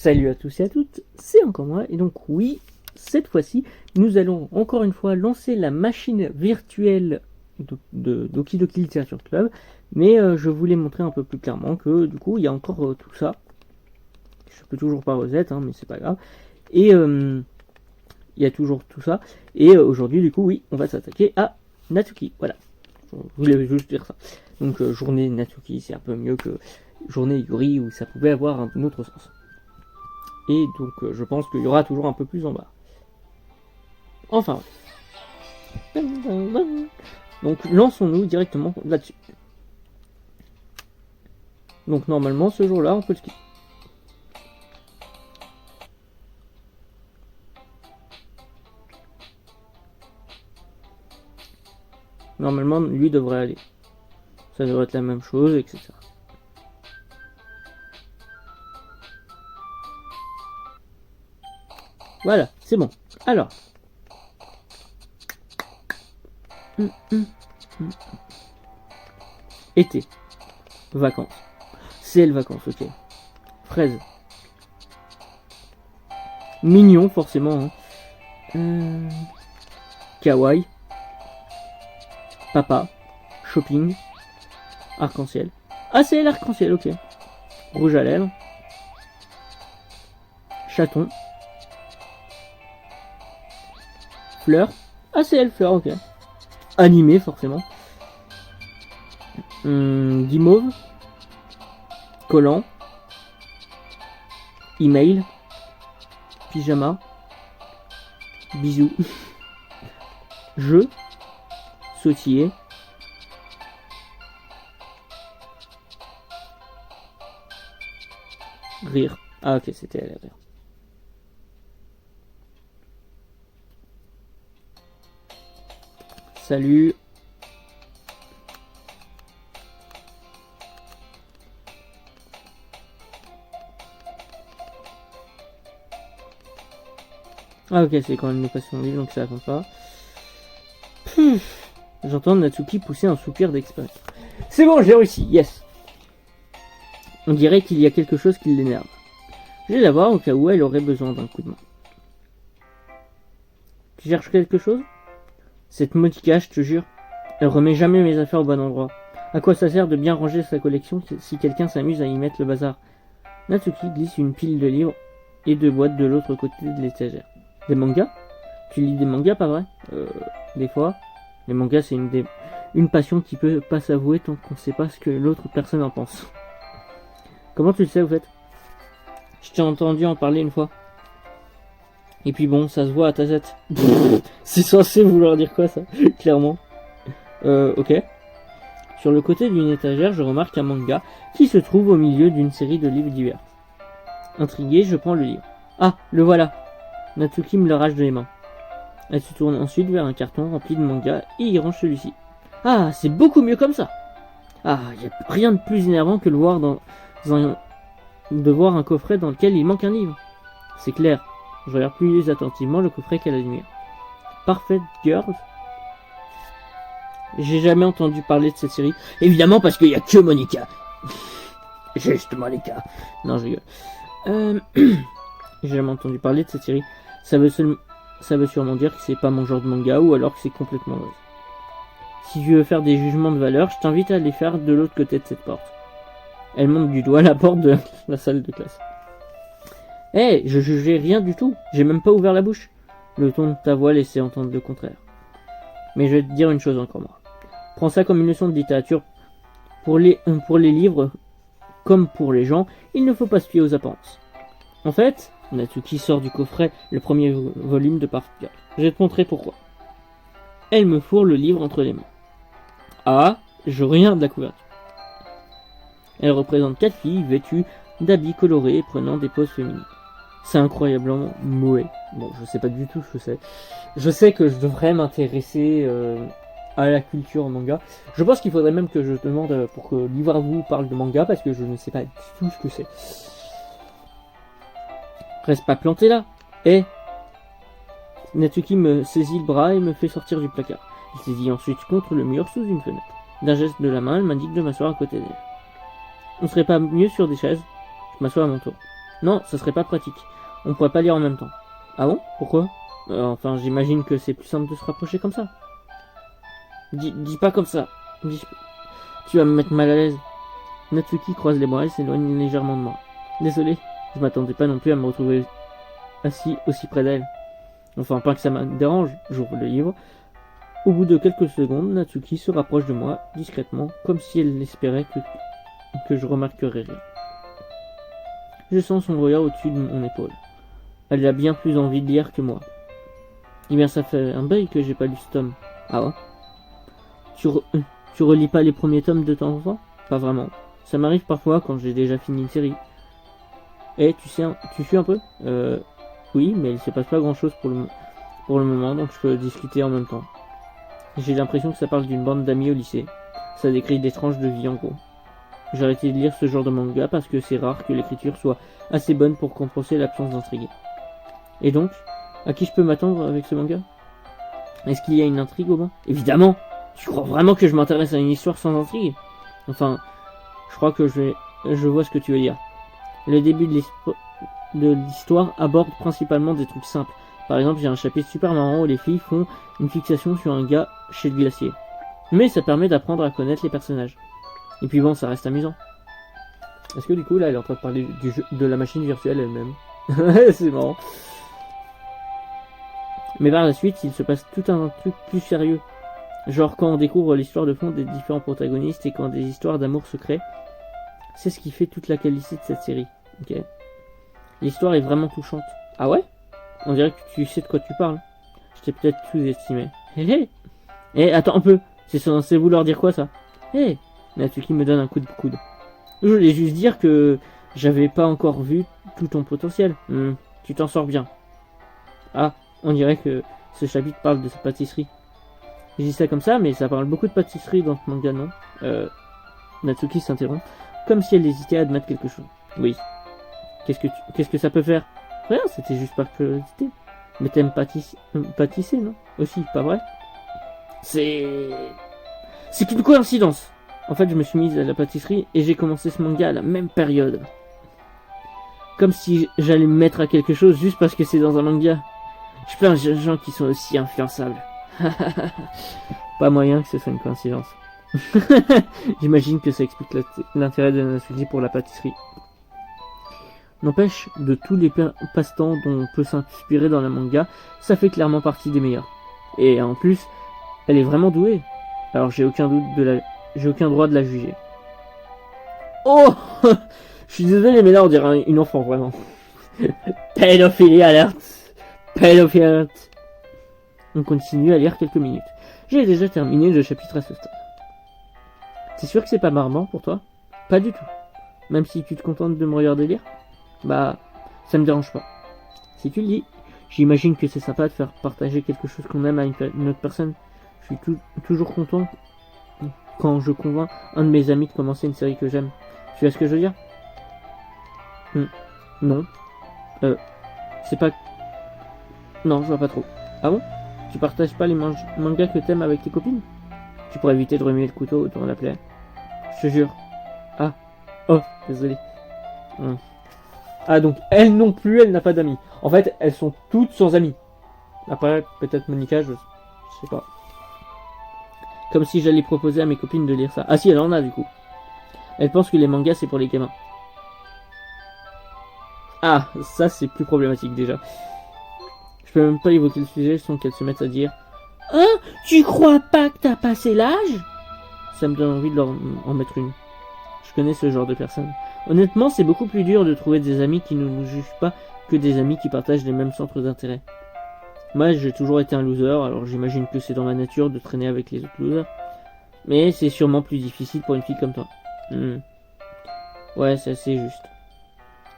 Salut à tous et à toutes, c'est encore moi, et donc oui, cette fois-ci, nous allons encore une fois lancer la machine virtuelle de Doki Doki Literature Club, mais je voulais montrer un peu plus clairement que du coup, il y a encore tout ça. Je peux toujours pas reset, mais c'est pas grave. Et il y a toujours tout ça, et aujourd'hui, du coup, oui, on va s'attaquer à Natsuki, voilà. Je voulais juste dire ça. Donc journée Natsuki, c'est un peu mieux que journée Yuri, où ça pouvait avoir un autre sens. Et donc je pense qu'il y aura toujours un peu plus en bas. Enfin, ouais. Donc lançons-nous directement là-dessus. Donc normalement ce jour-là on peut le skip. Normalement lui devrait aller. Ça devrait être la même chose, etc. Voilà, c'est bon. Alors. Été. Vacances. C'est le vacances, ok. Fraise. Mignon, forcément. Kawaii. Papa. Shopping. Arc-en-ciel. Ah, c'est l'arc-en-ciel, ok. Rouge à lèvres. Chaton. Fleur. Ah, c'est elle, fleur, ok. Animé, forcément. Guimauve. Collant. Email. Pyjama. Bisous. Jeu. Sautiller. Rire. Ah ok, c'était elle, rire. Salut. Ah ok, c'est quand même une passion livre, donc ça compte pas. J'entends Natsuki pousser un soupir d'expérience. C'est bon, j'ai réussi, yes. On dirait qu'il y a quelque chose qui l'énerve. Je vais la voir au cas où elle aurait besoin d'un coup de main. Tu cherches quelque chose? Cette Motika, je te jure, elle remet jamais mes affaires au bon endroit. À quoi ça sert de bien ranger sa collection si quelqu'un s'amuse à y mettre le bazar? Natsuki glisse une pile de livres et de boîtes de l'autre côté de l'étagère. Des mangas? Tu lis des mangas, pas vrai? Des fois. Les mangas, c'est une passion qui peut pas s'avouer tant qu'on sait pas ce que l'autre personne en pense. Comment tu le sais, au fait? Je t'ai entendu en parler une fois. Et puis bon, ça se voit à ta tête. C'est censé vouloir dire quoi, ça? Clairement. Ok. Sur le côté d'une étagère, je remarque un manga qui se trouve au milieu d'une série de livres divers. Intrigué, je prends le livre. Ah, le voilà. Natsuki me l'arrache de les mains. Elle se tourne ensuite vers un carton rempli de mangas et y range celui-ci. Ah, c'est beaucoup mieux comme ça. Ah, y a rien de plus énervant que de voir un coffret dans lequel il manque un livre. C'est clair. Je regarde plus attentivement le coffret qu'elle admire. Perfect Girls. J'ai jamais entendu parler de cette série. Évidemment parce qu'il y a que Monica. Juste Monica. Non, je rigole. J'ai jamais entendu parler de cette série. Ça veut sûrement dire que c'est pas mon genre de manga ou alors que c'est complètement naze. Si tu veux faire des jugements de valeur, je t'invite à les faire de l'autre côté de cette porte. Elle monte du doigt la porte de la salle de classe. Hé, je jugeais rien du tout. J'ai même pas ouvert la bouche. Le ton de ta voix laissait entendre le contraire. Mais je vais te dire une chose encore moi. Prends ça comme une leçon de littérature. Pour les livres, comme pour les gens, il ne faut pas se fier aux apparences. En fait, Natsuki sort du coffret le premier volume de Perfect Girl. Je vais te montrer pourquoi. Elle me fourre le livre entre les mains. Ah, je regarde la couverture. Elle représente 4 filles vêtues d'habits colorés et prenant des poses féminines. C'est incroyablement mauvais. Bon, je sais pas du tout ce que c'est. Je sais que je devrais m'intéresser à la culture manga. Je pense qu'il faudrait même que je demande pour que Livre vous parle de manga parce que je ne sais pas du tout ce que c'est. Reste pas planté là. Natsuki me saisit le bras et me fait sortir du placard. Il saisit ensuite contre le mur sous une fenêtre. D'un geste de la main, elle m'indique de m'asseoir à côté d'elle. On serait pas mieux sur des chaises? Je m'assois à mon tour. Non, ça serait pas pratique. On pourrait pas lire en même temps. Ah bon? Pourquoi? Enfin, j'imagine que c'est plus simple de se rapprocher comme ça. Dis pas comme ça. Tu vas me mettre mal à l'aise. Natsuki croise les bras et s'éloigne légèrement de moi. Désolé, je m'attendais pas non plus à me retrouver assis aussi près d'elle. Enfin, pas que ça me dérange, j'ouvre le livre. Au bout de quelques secondes, Natsuki se rapproche de moi, discrètement, comme si elle espérait que je remarquerais rien. Je sens son regard au-dessus de mon épaule. Elle a bien plus envie de lire que moi. Eh bien, ça fait un bail que j'ai pas lu ce tome. Ah ouais? Tu relis pas les premiers tomes de temps en temps? Pas vraiment. Ça m'arrive parfois quand j'ai déjà fini une série. Et tu suis un peu? Oui, mais il se passe pas grand chose pour le moment, donc je peux discuter en même temps. J'ai l'impression que ça parle d'une bande d'amis au lycée. Ça décrit des tranches de vie en gros. J'ai arrêté de lire ce genre de manga parce que c'est rare que l'écriture soit assez bonne pour compenser l'absence d'intrigue. Et donc, à qui je peux m'attendre avec ce manga? Est-ce qu'il y a une intrigue au moins? Évidemment! Tu crois vraiment que je m'intéresse à une histoire sans intrigue? Enfin, je crois que je vois ce que tu veux dire. Le début de l'histoire aborde principalement des trucs simples. Par exemple, j'ai un chapitre super marrant où les filles font une fixation sur un gars chez le glacier. Mais ça permet d'apprendre à connaître les personnages. Et puis bon, ça reste amusant. Est-ce que du coup, là, elle est en train de parler du jeu, de la machine virtuelle elle-même? C'est marrant. Mais par la suite, il se passe tout un truc plus sérieux. Genre quand on découvre l'histoire de fond des différents protagonistes et quand des histoires d'amour se créent. C'est ce qui fait toute la qualité de cette série. Ok. L'histoire est vraiment touchante. Ah ouais? On dirait que tu sais de quoi tu parles. Je t'ai peut-être sous-estimé. Hé hé. Eh, attends un peu. C'est censé vouloir dire quoi ça? Hé. Natsuki me donne un coup de coude. Je voulais juste dire que j'avais pas encore vu tout ton potentiel. Tu t'en sors bien. Ah, on dirait que ce chapitre parle de sa pâtisserie. Je dis ça comme ça, mais ça parle beaucoup de pâtisserie dans ce manga, non? Natsuki s'interrompt, comme si elle hésitait à admettre quelque chose. Oui. Qu'est-ce que ça peut faire? Rien, c'était juste par curiosité. Mais t'aimes pâtisser, non? Aussi, pas vrai? C'est qu'une coïncidence. En fait, je me suis mise à la pâtisserie et j'ai commencé ce manga à la même période. Comme si j'allais me mettre à quelque chose juste parce que c'est dans un manga. Je plein de gens qui sont aussi influençables. Pas moyen que ce soit une coïncidence. J'imagine que ça explique l'intérêt de Natsuki pour la pâtisserie. N'empêche, de tous les passe-temps dont on peut s'inspirer dans le manga, ça fait clairement partie des meilleurs. Et en plus, elle est vraiment douée. Alors j'ai aucun droit de la juger. Oh. Je suis désolé, mais là on dirait une enfant, vraiment. Pédophilie alerte. Pédophilie alerte. On continue à lire quelques minutes. J'ai déjà terminé le chapitre à ce stade. T'es sûr que c'est pas marrant pour toi? Pas du tout. Même si tu te contentes de me regarder lire? Bah, ça me dérange pas. Si tu le dis, j'imagine que c'est sympa de faire partager quelque chose qu'on aime à une autre personne. Je suis toujours content quand je convainc un de mes amis de commencer une série que j'aime. Tu vois ce que je veux dire? Non. C'est pas... Non, je vois pas trop. Ah bon? Tu partages pas les mangas que t'aimes avec tes copines? Tu pourrais éviter de remuer le couteau dans la plaie. Je te jure. Ah. Oh, désolé. Ah, donc elle non plus, elle n'a pas d'amis. En fait, elles sont toutes sans amis. Après, peut-être Monica, je sais pas. Comme si j'allais proposer à mes copines de lire ça. Ah si, elle en a du coup. Elle pense que les mangas c'est pour les gamins. Ah, ça c'est plus problématique déjà. Je peux même pas évoquer le sujet sans qu'elle se mette à dire Hein? Tu crois pas que t'as passé l'âge? Ça me donne envie de leur en mettre une. Je connais ce genre de personnes. Honnêtement, c'est beaucoup plus dur de trouver des amis qui ne nous jugent pas que des amis qui partagent les mêmes centres d'intérêt. Moi, j'ai toujours été un loser, alors j'imagine que c'est dans ma nature de traîner avec les autres losers. Mais c'est sûrement plus difficile pour une fille comme toi. Ouais, c'est assez juste.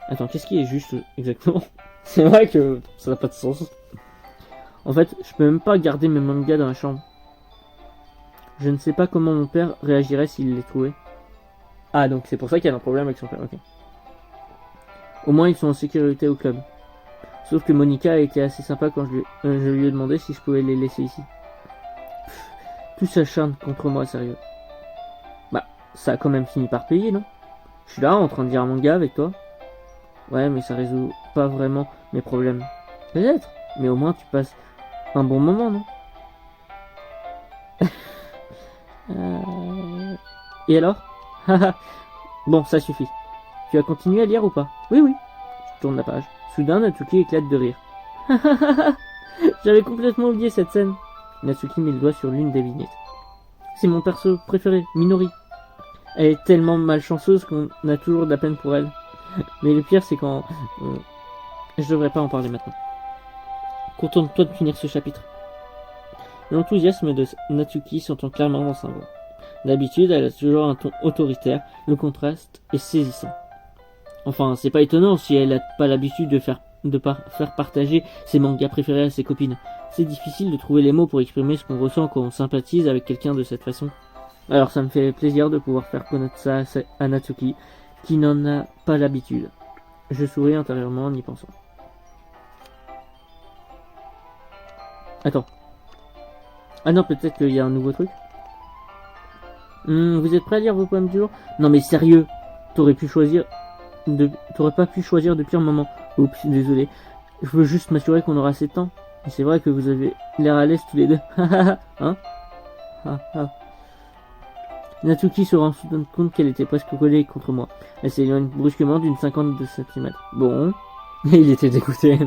Attends, qu'est-ce qui est juste exactement? C'est vrai que ça n'a pas de sens. En fait, je peux même pas garder mes mangas dans la chambre. Je ne sais pas comment mon père réagirait s'il les trouvait. Ah, donc c'est pour ça qu'il y a un problème avec son père, ok. Au moins, ils sont en sécurité au club. Sauf que Monica a été assez sympa quand je lui ai demandé si je pouvais les laisser ici. Tout s'acharne contre moi, sérieux. Bah, ça a quand même fini par payer, non? Je suis là, en train de lire un manga avec toi. Ouais, mais ça résout pas vraiment mes problèmes. Peut-être, mais au moins tu passes un bon moment, non? Et alors? Bon, ça suffit. Tu as continué à lire ou pas? Oui, oui. Je tourne la page. Soudain, Natsuki éclate de rire. J'avais complètement oublié cette scène. Natsuki met le doigt sur l'une des vignettes. C'est mon perso préféré, Minori. Elle est tellement malchanceuse qu'on a toujours de la peine pour elle. Mais le pire, c'est quand... je devrais pas en parler maintenant. Contente-toi de finir ce chapitre. L'enthousiasme de Natsuki s'entend clairement dans sa voix. D'habitude, elle a toujours un ton autoritaire, le contraste est saisissant. Enfin, c'est pas étonnant si elle a pas l'habitude de faire partager ses mangas préférés à ses copines. C'est difficile de trouver les mots pour exprimer ce qu'on ressent quand on sympathise avec quelqu'un de cette façon. Alors ça me fait plaisir de pouvoir faire connaître ça à Natsuki, qui n'en a pas l'habitude. Je souris intérieurement en y pensant. Attends. Ah non, peut-être qu'il y a un nouveau truc. Vous êtes prêts à lire vos poèmes du jour? Non mais sérieux, t'aurais pas pu choisir de pire moment. Oups, désolé. Je veux juste m'assurer qu'on aura assez de temps. Et c'est vrai que vous avez l'air à l'aise tous les deux. Hein? Natsuki se rend soudain compte qu'elle était presque collée contre moi. Elle s'éloigne brusquement d'une 50 de centimètres. Bon. Il était dégoûté.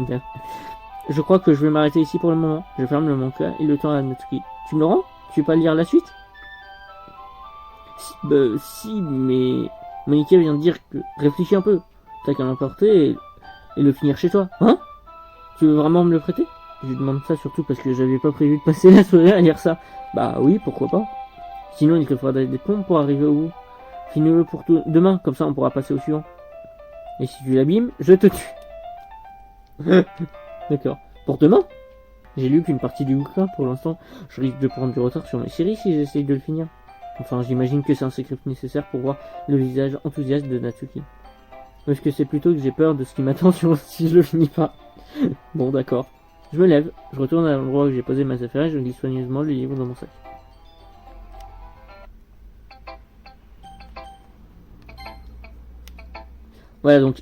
Je crois que je vais m'arrêter ici pour le moment. Je ferme le manga et le temps à Natsuki. Tu me le rends? Tu veux pas lire la suite? Si, mais... Monika vient de dire que... Réfléchis un peu. T'as qu'à l'emporter et le finir chez toi. Hein? Tu veux vraiment me le prêter? Je lui demande ça surtout parce que j'avais pas prévu de passer la soirée à lire ça. Bah oui, pourquoi pas. Sinon, il te faudra des pompes pour arriver au bout. Finis-le pour demain, comme ça on pourra passer au suivant. Et si tu l'abîmes, je te tue. D'accord. Pour demain? J'ai lu qu'une partie du bouquin pour l'instant. Je risque de prendre du retard sur mes séries si j'essaye de le finir. Enfin, j'imagine que c'est un sacrifice nécessaire pour voir le visage enthousiaste de Natsuki. Est-ce que c'est plutôt que j'ai peur de ce qui m'attend si je le finis pas? Bon, d'accord. Je me lève, je retourne à l'endroit où j'ai posé mes affaires et je glisse soigneusement le livre dans mon sac. Voilà donc.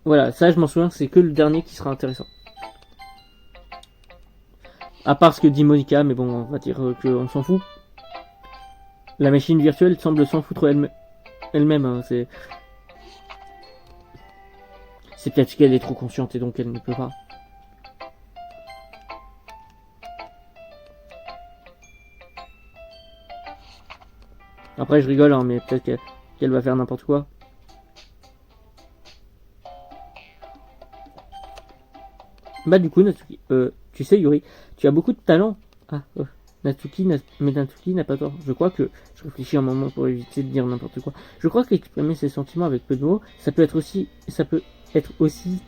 Voilà, ça je m'en souviens, c'est que le dernier qui sera intéressant. À part ce que dit Monika, mais bon, on va dire qu'on s'en fout. La machine virtuelle semble s'en foutre elle-même. Hein, c'est peut-être qu'elle est trop consciente et donc elle ne peut pas. Après, je rigole, hein, mais peut-être qu'elle va faire n'importe quoi. Bah du coup, Natsuki, tu sais Yuri, tu as beaucoup de talent. Ah, Natsuki n'a pas tort. Je crois que, je réfléchis un moment pour éviter de dire n'importe quoi. Je crois qu'exprimer ses sentiments avec peu de mots, ça peut être aussi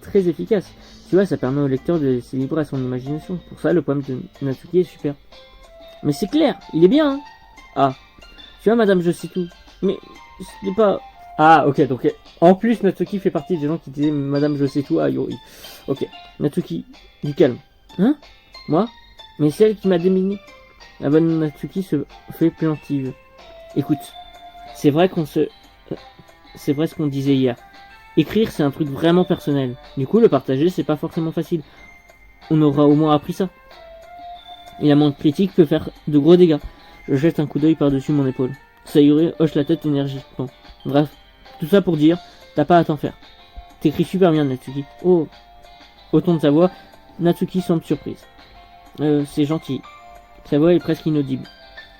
très efficace. Tu vois, ça permet au lecteur de laisser libre à son imagination. Pour ça, le poème de Natsuki est super. Mais c'est clair, il est bien, hein. Ah, tu vois, madame, je sais tout. Mais, ce n'est pas... Ah, ok, donc, en plus, Natsuki fait partie des gens qui disaient madame, je sais tout à Yuri. Ok, Natsuki, du calme. Hein? Moi? Mais c'est elle qui m'a déminé. La bonne Natsuki se fait plaintive. Écoute, c'est vrai c'est vrai ce qu'on disait hier. Écrire, c'est un truc vraiment personnel. Du coup, le partager, c'est pas forcément facile. On aura au moins appris ça. Et la moindre critique peut faire de gros dégâts. Je jette un coup d'œil par-dessus mon épaule. Sayuri hoche la tête énergiquement. Bref, tout ça pour dire, t'as pas à t'en faire. T'écris super bien, Natsuki. Oh, au ton de sa voix, Natsuki semble surprise. C'est gentil. Sa voix est presque inaudible.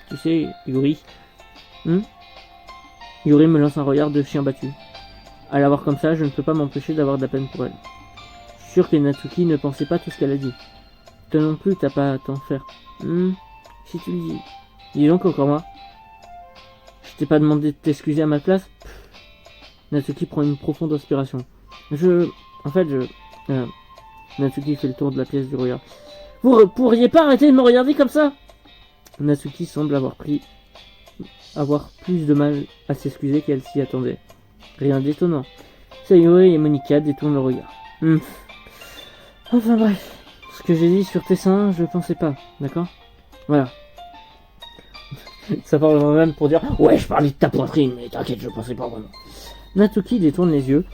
Tu sais, Yuri. Yuri me lance un regard de chien battu. À la voir comme ça, je ne peux pas m'empêcher d'avoir de la peine pour elle. Je suis sûr que Natsuki ne pensait pas tout ce qu'elle a dit. Toi non plus, t'as pas à t'en faire. Si tu le dis. Dis donc encore moi. Je t'ai pas demandé de t'excuser à ma place. Natsuki prend une profonde inspiration. Natsuki fait le tour de la pièce du regard. Vous pourriez pas arrêter de me regarder comme ça? Natsuki semble avoir plus de mal à s'excuser qu'elle s'y attendait. Rien d'étonnant. Sayuri et Monika détournent le regard. Enfin bref. Ce que j'ai dit sur tes seins, je pensais pas. D'accord? Voilà. Ça parle même pour dire « Ouais, je parlais de ta poitrine, mais t'inquiète, je pensais pas vraiment. » Natsuki détourne les yeux,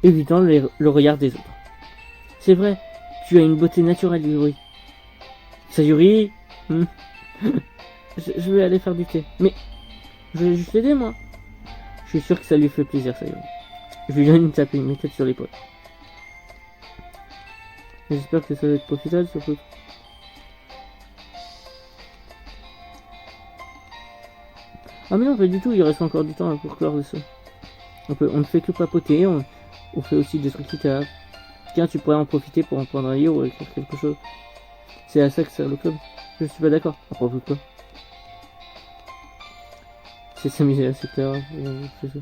évitant le regard des autres. « C'est vrai, tu as une beauté naturelle, Yuri. »« Sayuri je vais aller faire du thé. Mais je vais juste l'aider, moi. » Je suis sûr que ça lui fait plaisir, Sayuri. Je lui donne une tape, une tête sur l'épaule. J'espère que ça va être profitable, surtout. Ah mais non, pas du tout, il reste encore du temps pour clore ça. On ne fait que papoter, on fait aussi des trucs qui tapent. Tiens, tu pourrais en profiter pour en prendre un livre ou écrire quelque chose. C'est à ça que sert le club. Je suis pas d'accord. À propos de quoi? C'est s'amuser, c'est clair. C'est ça.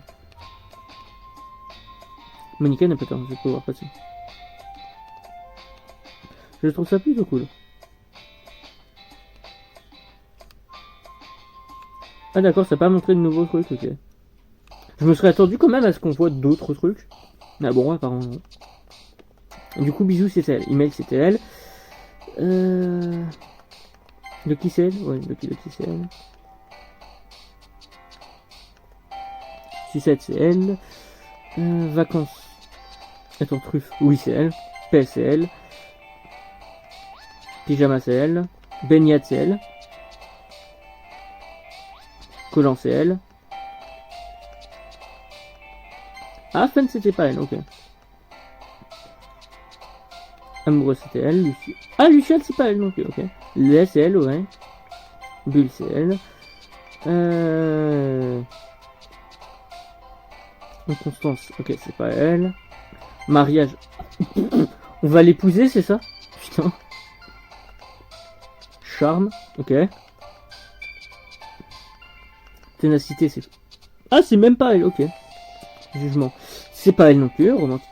Monica n'a pas tort, je vais pouvoir passer. Je trouve ça plutôt cool. Ah d'accord, ça n'a pas montré de nouveaux trucs, ok. Je me serais attendu quand même à ce qu'on voit d'autres trucs. Ah bon, apparemment non. Du coup, bisous, c'était elle. Email, c'était elle. Lucky c'est elle? Ouais, Lucky c'est elle. Sucette, c'est elle. Vacances. Attends, truffe. Oui, c'est elle. Paix, c'est elle. Pyjama, c'est elle. Baignade, c'est elle. Collant, c'est elle. Ah, Fun, c'était pas elle, ok. Amoureux, c'était elle. Lucie. Ah, Luciole, c'est pas elle non plus, ok. Lait, c'est elle, ouais. Bulle, c'est elle. Constance, ok, c'est pas elle. Mariage. On va l'épouser, c'est ça? Putain. Charme, ok. Ténacité, c'est... Ah, c'est même pas elle, ok. Jugement. C'est pas elle non plus, romantique.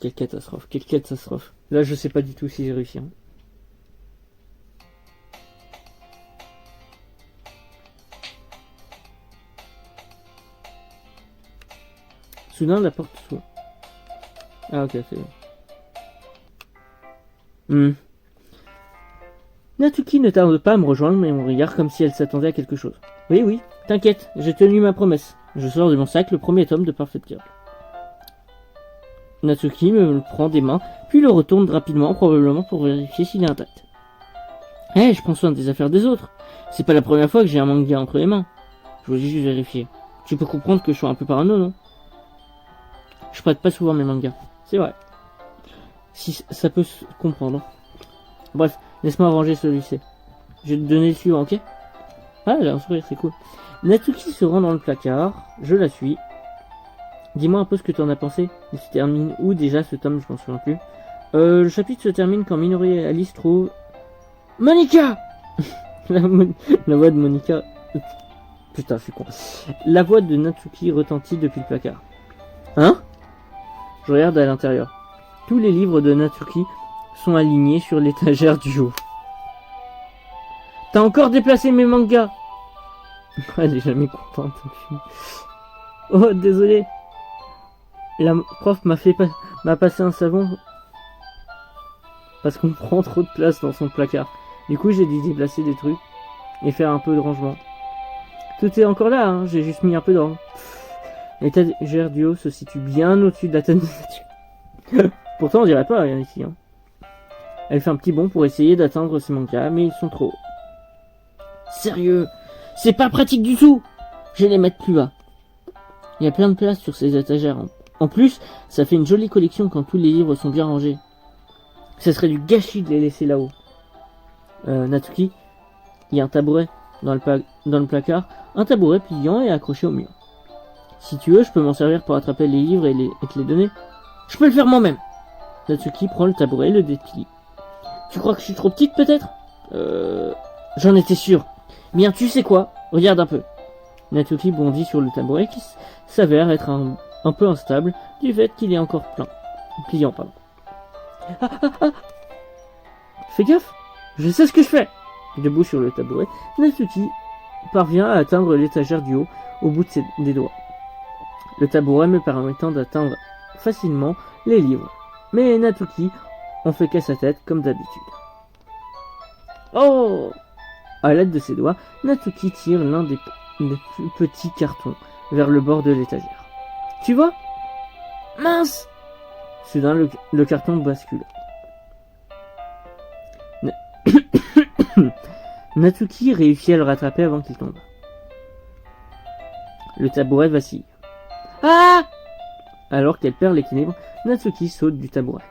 Quelle catastrophe, quelle catastrophe. Là, je sais pas du tout si j'ai réussi. Hein. Soudain, la porte s'ouvre. Ah, ok, c'est bon. Natsuki ne tarde pas à me rejoindre, mais on regarde comme si elle s'attendait à quelque chose. Oui, oui, t'inquiète, j'ai tenu ma promesse. Je sors de mon sac le premier tome de Perfect Girl. Natsuki me le prend des mains, puis le retourne rapidement, probablement pour vérifier s'il est intact. Je prends soin des affaires des autres. C'est pas la première fois que j'ai un manga entre les mains. Je voulais juste vérifier. Tu peux comprendre que je suis un peu parano, non? Je prête pas souvent mes mangas. C'est vrai. Si ça peut se comprendre. Bref, laisse-moi ranger celui-ci. Je vais te donner le suivant, ok? Ah, elle a un sourire, c'est cool. Natsuki se rend dans le placard. Je la suis. Dis-moi un peu ce que tu en as pensé. Il se termine où déjà ce tome, je m'en souviens plus. Le chapitre se termine quand Minori et Alice trouvent... Monica la voix de Monica... Putain, je suis con. La voix de Natsuki retentit depuis le placard. Hein? Je regarde à l'intérieur. Tous les livres de Natsuki sont alignés sur l'étagère du haut. T'as encore déplacé mes mangas? Elle est jamais contente. Oh, désolé. La prof m'a passé un savon parce qu'on prend trop de place dans son placard. Du coup, j'ai dû déplacer des trucs et faire un peu de rangement. Tout est encore là, hein, j'ai juste mis un peu d'ordre. L'étagère du haut se situe bien au-dessus de la tête de Natsuki. Pourtant, on dirait pas rien ici. Hein. Elle fait un petit bond pour essayer d'atteindre ses mangas, mais ils sont trop hauts. Sérieux, c'est pas pratique du tout. Je vais les mettre plus bas. Il y a plein de place sur ces étagères. En plus, ça fait une jolie collection quand tous les livres sont bien rangés. Ça serait du gâchis de les laisser là-haut. Natsuki, il y a un tabouret dans le placard. Un tabouret pliant et accroché au mur. Si tu veux, je peux m'en servir pour attraper les livres et te les donner. Je peux le faire moi-même. Natsuki prend le tabouret et le déplie. Tu crois que je suis trop petite peut-être? J'en étais sûr. Bien, tu sais quoi? Regarde un peu. Natsuki bondit sur le tabouret qui s'avère être un peu instable du fait qu'il est encore pliant, pardon. Fais gaffe, je sais ce que je fais. Debout sur le tabouret, Natsuki parvient à atteindre l'étagère du haut au bout des doigts. Le tabouret me permettant d'atteindre facilement les livres. Mais Natsuki en fait qu'à sa tête comme d'habitude. Oh! À l'aide de ses doigts, Natsuki tire l'un des plus petits cartons vers le bord de l'étagère. Tu vois? Mince! Soudain, le carton bascule. Natsuki réussit à le rattraper avant qu'il tombe. Le tabouret vacille. Ah! Alors qu'elle perd l'équilibre, Natsuki saute du tabouret.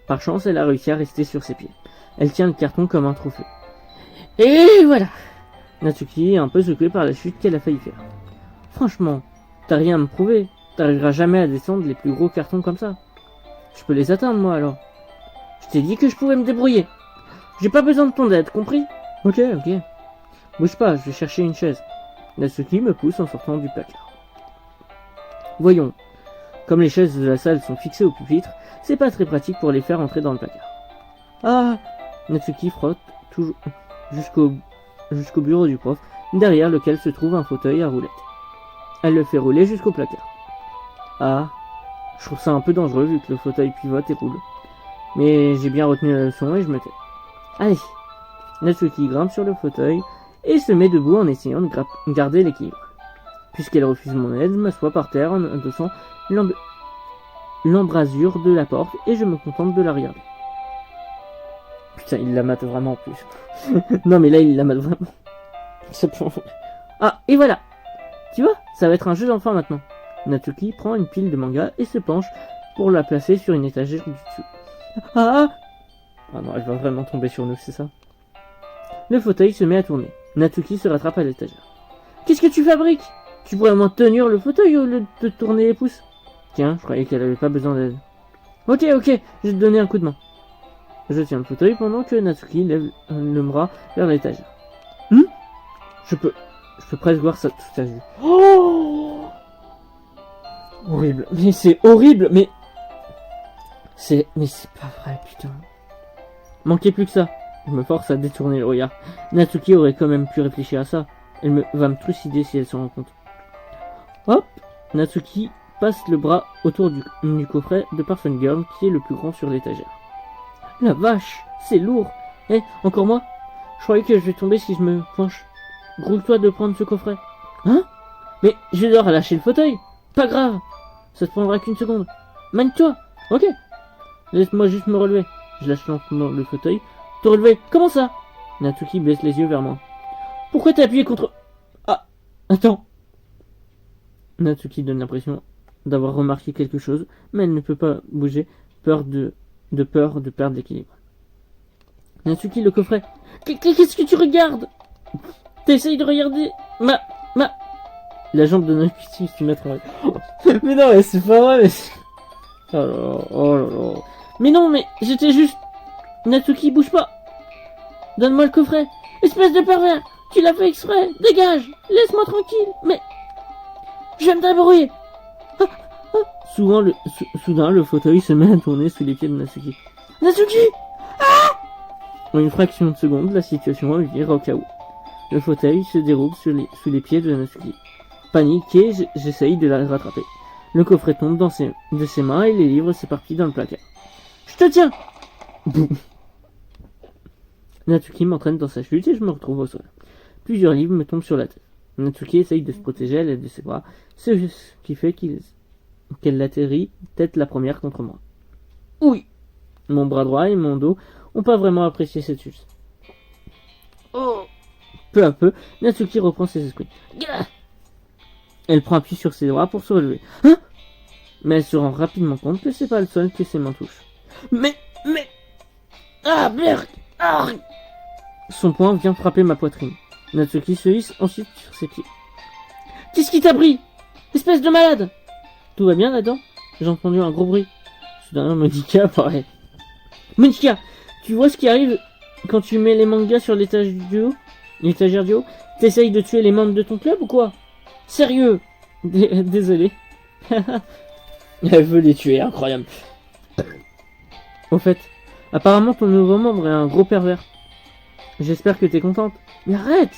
Par chance, elle a réussi à rester sur ses pieds. Elle tient le carton comme un trophée. Et voilà! Natsuki est un peu secouée par la chute qu'elle a failli faire. Franchement, t'as rien à me prouver. T'arriveras jamais à descendre les plus gros cartons comme ça. Je peux les atteindre, moi, alors. Je t'ai dit que je pouvais me débrouiller. J'ai pas besoin de ton aide, compris? Ok. Bouge pas, je vais chercher une chaise. Natsuki me pousse en sortant du placard. Voyons. Comme les chaises de la salle sont fixées au pupitre, c'est pas très pratique pour les faire entrer dans le placard. Ah! Natsuki frotte toujours jusqu'au bureau du prof, derrière lequel se trouve un fauteuil à roulettes. Elle le fait rouler jusqu'au placard. Ah, je trouve ça un peu dangereux vu que le fauteuil pivote et roule. Mais j'ai bien retenu la leçon et je me tais. Allez, Natsuki grimpe sur le fauteuil et se met debout en essayant de garder l'équilibre. Puisqu'elle refuse mon aide, je m'assois par terre en adossant l'embrasure de la porte et je me contente de la regarder. Putain, il la mate vraiment en plus. Non mais là il la mate vraiment. Ah, et voilà. Tu vois, ça va être un jeu d'enfant maintenant. Natsuki prend une pile de manga et se penche pour la placer sur une étagère du dessus. Ah non, elle va vraiment tomber sur nous, c'est ça. Le fauteuil se met à tourner. Natsuki se rattrape à l'étagère. Qu'est-ce que tu fabriques? Tu pourrais au moins tenir le fauteuil au lieu de tourner les pouces. Tiens, je croyais qu'elle avait pas besoin d'aide. Ok, je vais te donner un coup de main. Je tiens le fauteuil pendant que Natsuki lève le bras vers l'étagère. Je peux presque voir ça toute à vue. Oh! Horrible. Mais c'est horrible, mais c'est pas vrai, putain. Manquait plus que ça. Je me force à détourner le regard. Natsuki aurait quand même pu réfléchir à ça. Elle va me trucider si elle s'en rend compte. Hop! Natsuki passe le bras autour du coffret de Parfum Girl qui est le plus grand sur l'étagère. La vache, c'est lourd. Encore moi? Je croyais que je vais tomber si je me penche. Grouille-toi de prendre ce coffret. Hein? Mais je vais devoir lâcher le fauteuil. Pas grave. Ça te prendra qu'une seconde. Mène-toi. Ok. Laisse-moi juste me relever. Je lâche lentement le fauteuil. Te relever. Comment ça? Natsuki baisse les yeux vers moi. Pourquoi t'es appuyé contre... Ah, attends. Natsuki donne l'impression d'avoir remarqué quelque chose, mais elle ne peut pas bouger, peur de perdre l'équilibre. Natsuki, le coffret. Qu'est-ce que tu regardes? T'essayes de regarder ma... La jambe de Natsuki se met à travailler. Mais non, mais c'est pas vrai, mais... Oh là là. Mais non, mais j'étais juste... Natsuki, bouge pas. Donne-moi le coffret. Espèce de pervers. Tu l'as fait exprès. Dégage. Laisse-moi tranquille. Mais... Je vais me débrouiller. Soudain, le fauteuil se met à tourner sous les pieds de Natsuki. Natsuki! En une fraction de seconde, la situation vire au chaos. Le fauteuil se déroule sous les pieds de Natsuki. Paniqué, j'essaye de la rattraper. Le coffret tombe de ses mains et les livres s'éparpillent dans le placard. Je te tiens! Boum. Natsuki m'entraîne dans sa chute et je me retrouve au sol. Plusieurs livres me tombent sur la tête. Natsuki essaye de se protéger à l'aide de ses bras, ce qui fait qu'elle atterrit tête la première contre moi. Oui! Mon bras droit et mon dos ont pas vraiment apprécié cette chute. Oh! Peu à peu, Natsuki reprend ses esprits. Elle prend appui sur ses doigts pour se relever. Hein? Mais elle se rend rapidement compte que c'est pas le sol que ses mains touchent. Mais... Ah, merde! Ah! Son poing vient frapper ma poitrine. Natsuki se hisse ensuite sur ses pieds. Qu'est-ce qui t'a pris? Espèce de malade! Tout va bien là-dedans? J'ai entendu un gros bruit. Soudain, Monika apparaît. Monika, tu vois ce qui arrive quand tu mets les mangas sur l'étagère du haut? T'essayes de tuer les membres de ton club ou quoi? Sérieux? Désolé. Elle veut les tuer, incroyable. Au fait, apparemment ton nouveau membre est un gros pervers. J'espère que t'es contente. Mais arrête!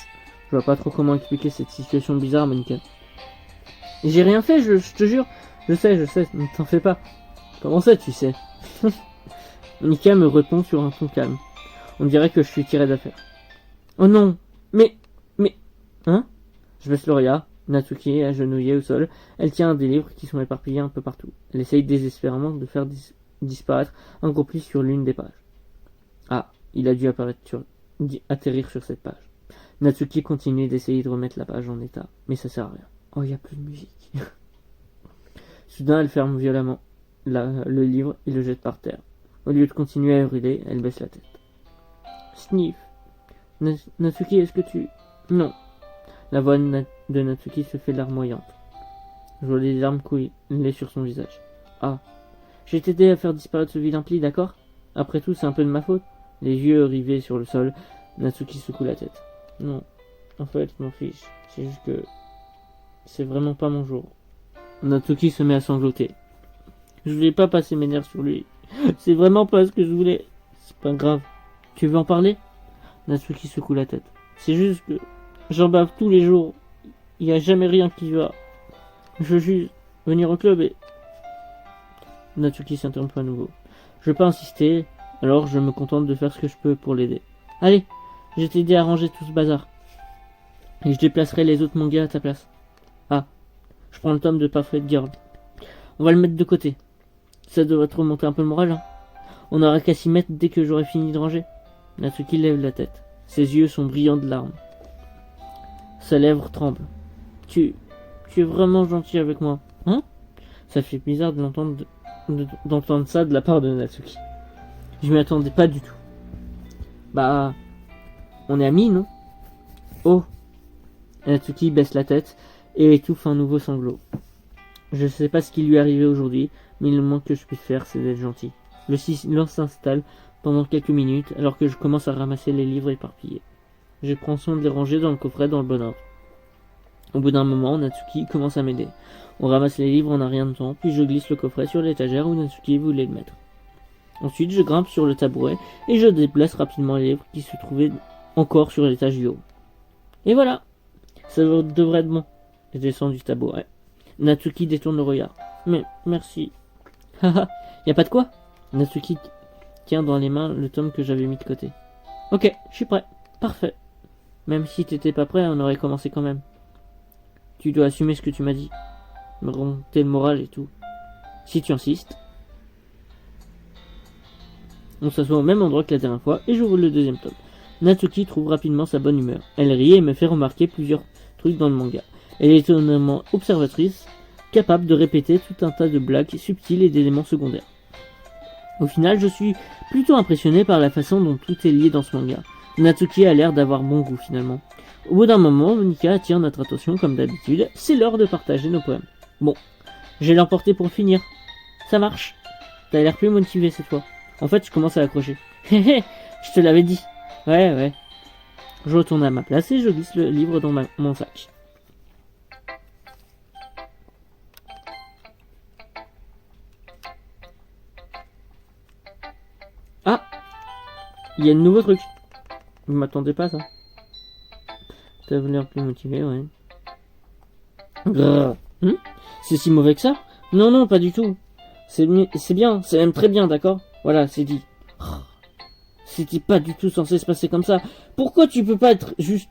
Je vois pas trop comment expliquer cette situation bizarre, Monika. J'ai rien fait, je te jure. Je sais, ne t'en fais pas. Comment ça, tu sais? Monika me répond sur un ton calme. On dirait que je suis tiré d'affaire. Oh non. Mais... Hein? Je baisse le regard. Natsuki est agenouillée au sol. Elle tient des livres qui sont éparpillés un peu partout. Elle essaye désespérément de faire disparaître un gros pli sur l'une des pages. Ah, il a dû atterrir sur cette page. Natsuki continue d'essayer de remettre la page en état, mais ça sert à rien. Oh, il n'y a plus de musique. Soudain, elle ferme violemment le livre et le jette par terre. Au lieu de continuer à hurler, elle baisse la tête. Sniff. Natsuki, est-ce que tu... Non. La voix de Natsuki se fait larmoyante. Je vois les larmes couler sur son visage. Ah. J'ai t'aidé à faire disparaître ce vilain pli, d'accord? Après tout, c'est un peu de ma faute. Les yeux rivés sur le sol, Natsuki secoue la tête. Non. En fait, je m'en fiche. C'est juste que... c'est vraiment pas mon jour. Natsuki se met à sangloter. Je voulais pas passer mes nerfs sur lui. C'est vraiment pas ce que je voulais. C'est pas grave. Tu veux en parler? Natsuki secoue la tête. C'est juste que j'en bave tous les jours. Il y a jamais rien qui va. Je veux juste venir au club et... Natsuki s'interrompt à nouveau. Je veux pas insister, alors je me contente de faire ce que je peux pour l'aider. Allez, je vais t'aider à ranger tout ce bazar. Et je déplacerai les autres mangas à ta place. Ah, je prends le tome de Perfect Girl. On va le mettre de côté. Ça devrait te remonter un peu le moral, hein. On n'aura qu'à s'y mettre dès que j'aurai fini de ranger. Natsuki lève la tête. Ses yeux sont brillants de larmes. Sa lèvre tremble. Tu es vraiment gentil avec moi, hein? Ça fait bizarre d'entendre ça de la part de Natsuki. Je m'y attendais pas du tout. Bah, on est amis, non? Oh. Natsuki baisse la tête et étouffe un nouveau sanglot. Je sais pas ce qui lui est arrivé aujourd'hui, mais le moins que je puisse faire, c'est d'être gentil. Le silence s'installe pendant quelques minutes, alors que je commence à ramasser les livres éparpillés. Je prends soin de les ranger dans le coffret dans le bon ordre. Au bout d'un moment, Natsuki commence à m'aider. On ramasse les livres en un rien de temps, puis je glisse le coffret sur l'étagère où Natsuki voulait le mettre. Ensuite, je grimpe sur le tabouret et je déplace rapidement les livres qui se trouvaient encore sur l'étage du haut. Et voilà, ça devrait être bon. Je descends du tabouret. Natsuki détourne le regard. Mais merci. Haha, y a pas de quoi. Natsuki tient dans les mains le tome que j'avais mis de côté. Ok, je suis prêt. Parfait. Même si t'étais pas prêt, on aurait commencé quand même. Tu dois assumer ce que tu m'as dit. Me remonter le moral et tout. Si tu insistes. On s'assoit au même endroit que la dernière fois et j'ouvre le deuxième tome. Natsuki trouve rapidement sa bonne humeur. Elle rit et me fait remarquer plusieurs trucs dans le manga. Elle est étonnamment observatrice, capable de répéter tout un tas de blagues subtiles et d'éléments secondaires. Au final, je suis plutôt impressionné par la façon dont tout est lié dans ce manga. Natsuki a l'air d'avoir bon goût finalement. Au bout d'un moment, Monika attire notre attention comme d'habitude. C'est l'heure de partager nos poèmes. Bon, je vais l'emporter pour finir. Ça marche. T'as l'air plus motivé cette fois. En fait, je commence à accrocher. Hé hé, je te l'avais dit. Ouais. Je retourne à ma place et je glisse le livre dans mon sac. Ah, il y a de nouveaux trucs. Vous m'attendez pas ça. T'as l'air plus motivé, ouais. C'est si mauvais que ça? Non, pas du tout. C'est bien, c'est même très bien, d'accord? Voilà, c'est dit. C'était pas du tout censé se passer comme ça. Pourquoi tu peux pas être juste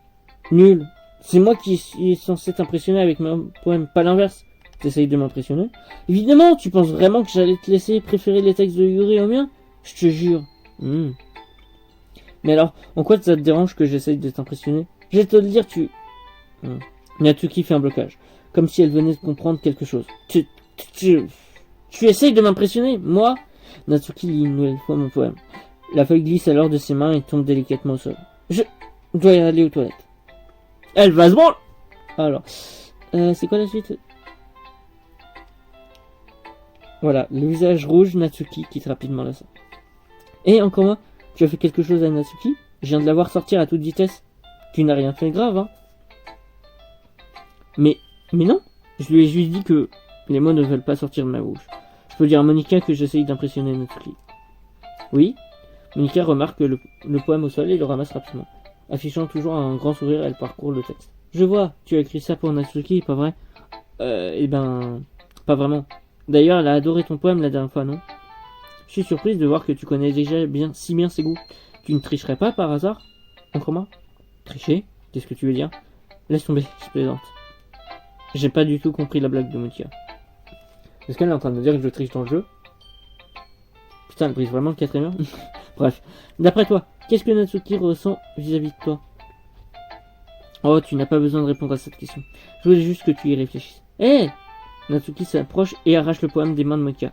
nul? C'est moi qui suis censé t'impressionner avec mon poème, pas l'inverse. T'essayes de m'impressionner? Évidemment, tu penses vraiment que j'allais te laisser préférer les textes de Yuri au mien? Je te jure. Mais alors, en quoi ça te dérange que j'essaye de t'impressionner? Je vais te le dire, Natsuki fait un blocage, comme si elle venait de comprendre quelque chose. Tu essayes de m'impressionner, moi? Natsuki lit une nouvelle fois mon poème. La feuille glisse alors de ses mains et tombe délicatement au sol. Je dois y aller aux toilettes. Elle va se branler! Alors, c'est quoi la suite? Voilà, le visage rouge, Natsuki quitte rapidement la salle. Et encore moi, tu as fait quelque chose à Natsuki? Je viens de la voir sortir à toute vitesse. Tu n'as rien fait de grave, hein? Mais non, je lui ai juste dit que les mots ne veulent pas sortir de ma bouche. Je peux dire à Monika que j'essaye d'impressionner Natsuki. Oui? Monika remarque le poème au sol et le ramasse rapidement. Affichant toujours un grand sourire, elle parcourt le texte. Je vois, tu as écrit ça pour Natsuki, pas vrai? Pas vraiment. D'ailleurs, elle a adoré ton poème la dernière fois, non? Je suis surprise de voir que tu connais déjà si bien ses goûts. Tu ne tricherais pas par hasard? Encore moi? Tricher? Qu'est-ce que tu veux dire? Laisse tomber, je plaisante. J'ai pas du tout compris la blague de Monika. Est-ce qu'elle est en train de me dire que je triche dans le jeu? Putain, elle brise vraiment le quatrième mur. Bref. D'après toi, qu'est-ce que Natsuki ressent vis-à-vis de toi? Oh, tu n'as pas besoin de répondre à cette question. Je voulais juste que tu y réfléchisses. Hé! Natsuki s'approche et arrache le poème des mains de Monika.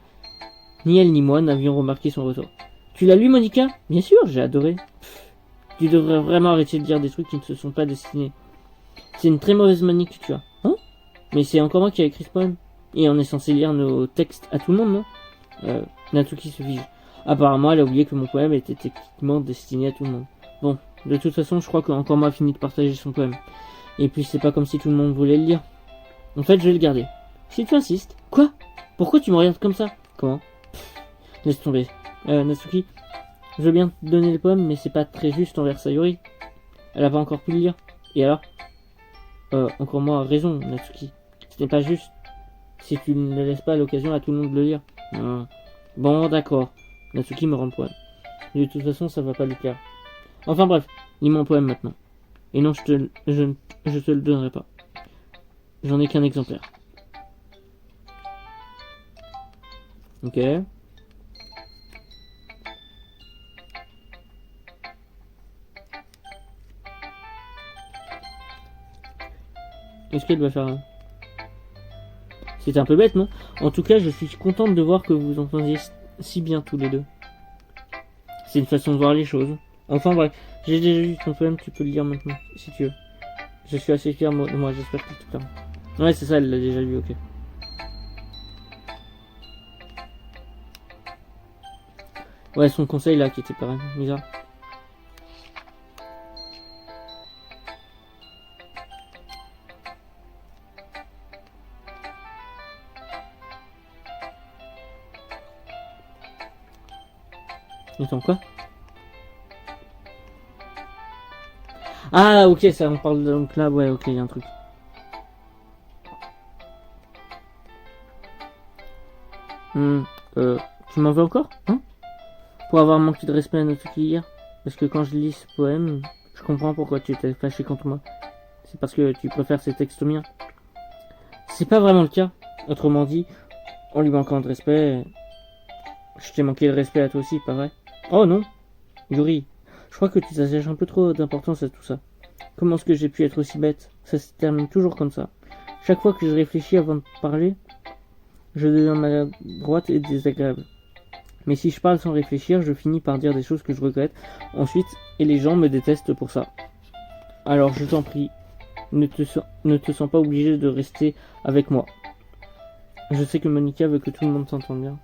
Ni elle ni moi n'avions remarqué son retour. Tu l'as lu, Monika? Bien sûr, j'ai adoré. Tu devrais vraiment arrêter de dire des trucs qui ne se sont pas destinés. C'est une très mauvaise manie que tu as. Hein? Mais c'est encore moi qui ai écrit ce poème. Et on est censé lire nos textes à tout le monde, non? Natsuki se fige. Apparemment, elle a oublié que mon poème était techniquement destiné à tout le monde. Bon, de toute façon, je crois qu'encore moi a fini de partager son poème. Et puis, c'est pas comme si tout le monde voulait le lire. En fait, je vais le garder. Si tu insistes. Quoi? Pourquoi tu me regardes comme ça? Comment? Laisse tomber. Natsuki, je veux bien te donner le poème, mais c'est pas très juste envers Sayori. Elle a pas encore pu le lire. Et alors? Encore moi a raison, Natsuki. Ce n'est pas juste si tu ne laisses pas l'occasion à tout le monde de le lire. Bon, d'accord. Natsuki me rend le poème. De toute façon, ça va pas lui plaire. Enfin bref, lis mon poème maintenant. Et non, je te le donnerai pas. J'en ai qu'un exemplaire. Ok. Est-ce qu'elle va faire un... C'est un peu bête, non? En tout cas, je suis contente de voir que vous vous entendiez si bien tous les deux. C'est une façon de voir les choses. Enfin bref, j'ai déjà lu ton poème, tu peux le lire maintenant, si tu veux. Je suis assez fier, moi j'espère que tu te plaira. Ouais, c'est ça, elle l'a déjà lu, ok. Ouais, son conseil là qui était pareil, bizarre. Attends, quoi? Ah, ok, ça, on parle donc là, ouais, ok, il y a un truc. Tu m'en veux encore, hein? Pour avoir manqué de respect à Natsuki hier? Parce que quand je lis ce poème, je comprends pourquoi tu étais fâché contre moi. C'est parce que tu préfères ces textes aux miens. C'est pas vraiment le cas. Autrement dit, en lui manquant de respect, je t'ai manqué de respect à toi aussi, pas vrai? Oh non, Yuri, je crois que tu t'attaches un peu trop d'importance à tout ça. Comment est-ce que j'ai pu être aussi bête? Ça se termine toujours comme ça. Chaque fois que je réfléchis avant de parler, je deviens maladroite et désagréable. Mais si je parle sans réfléchir, je finis par dire des choses que je regrette ensuite, et les gens me détestent pour ça. Alors je t'en prie, ne te sens pas obligé de rester avec moi. Je sais que Monika veut que tout le monde s'entende bien.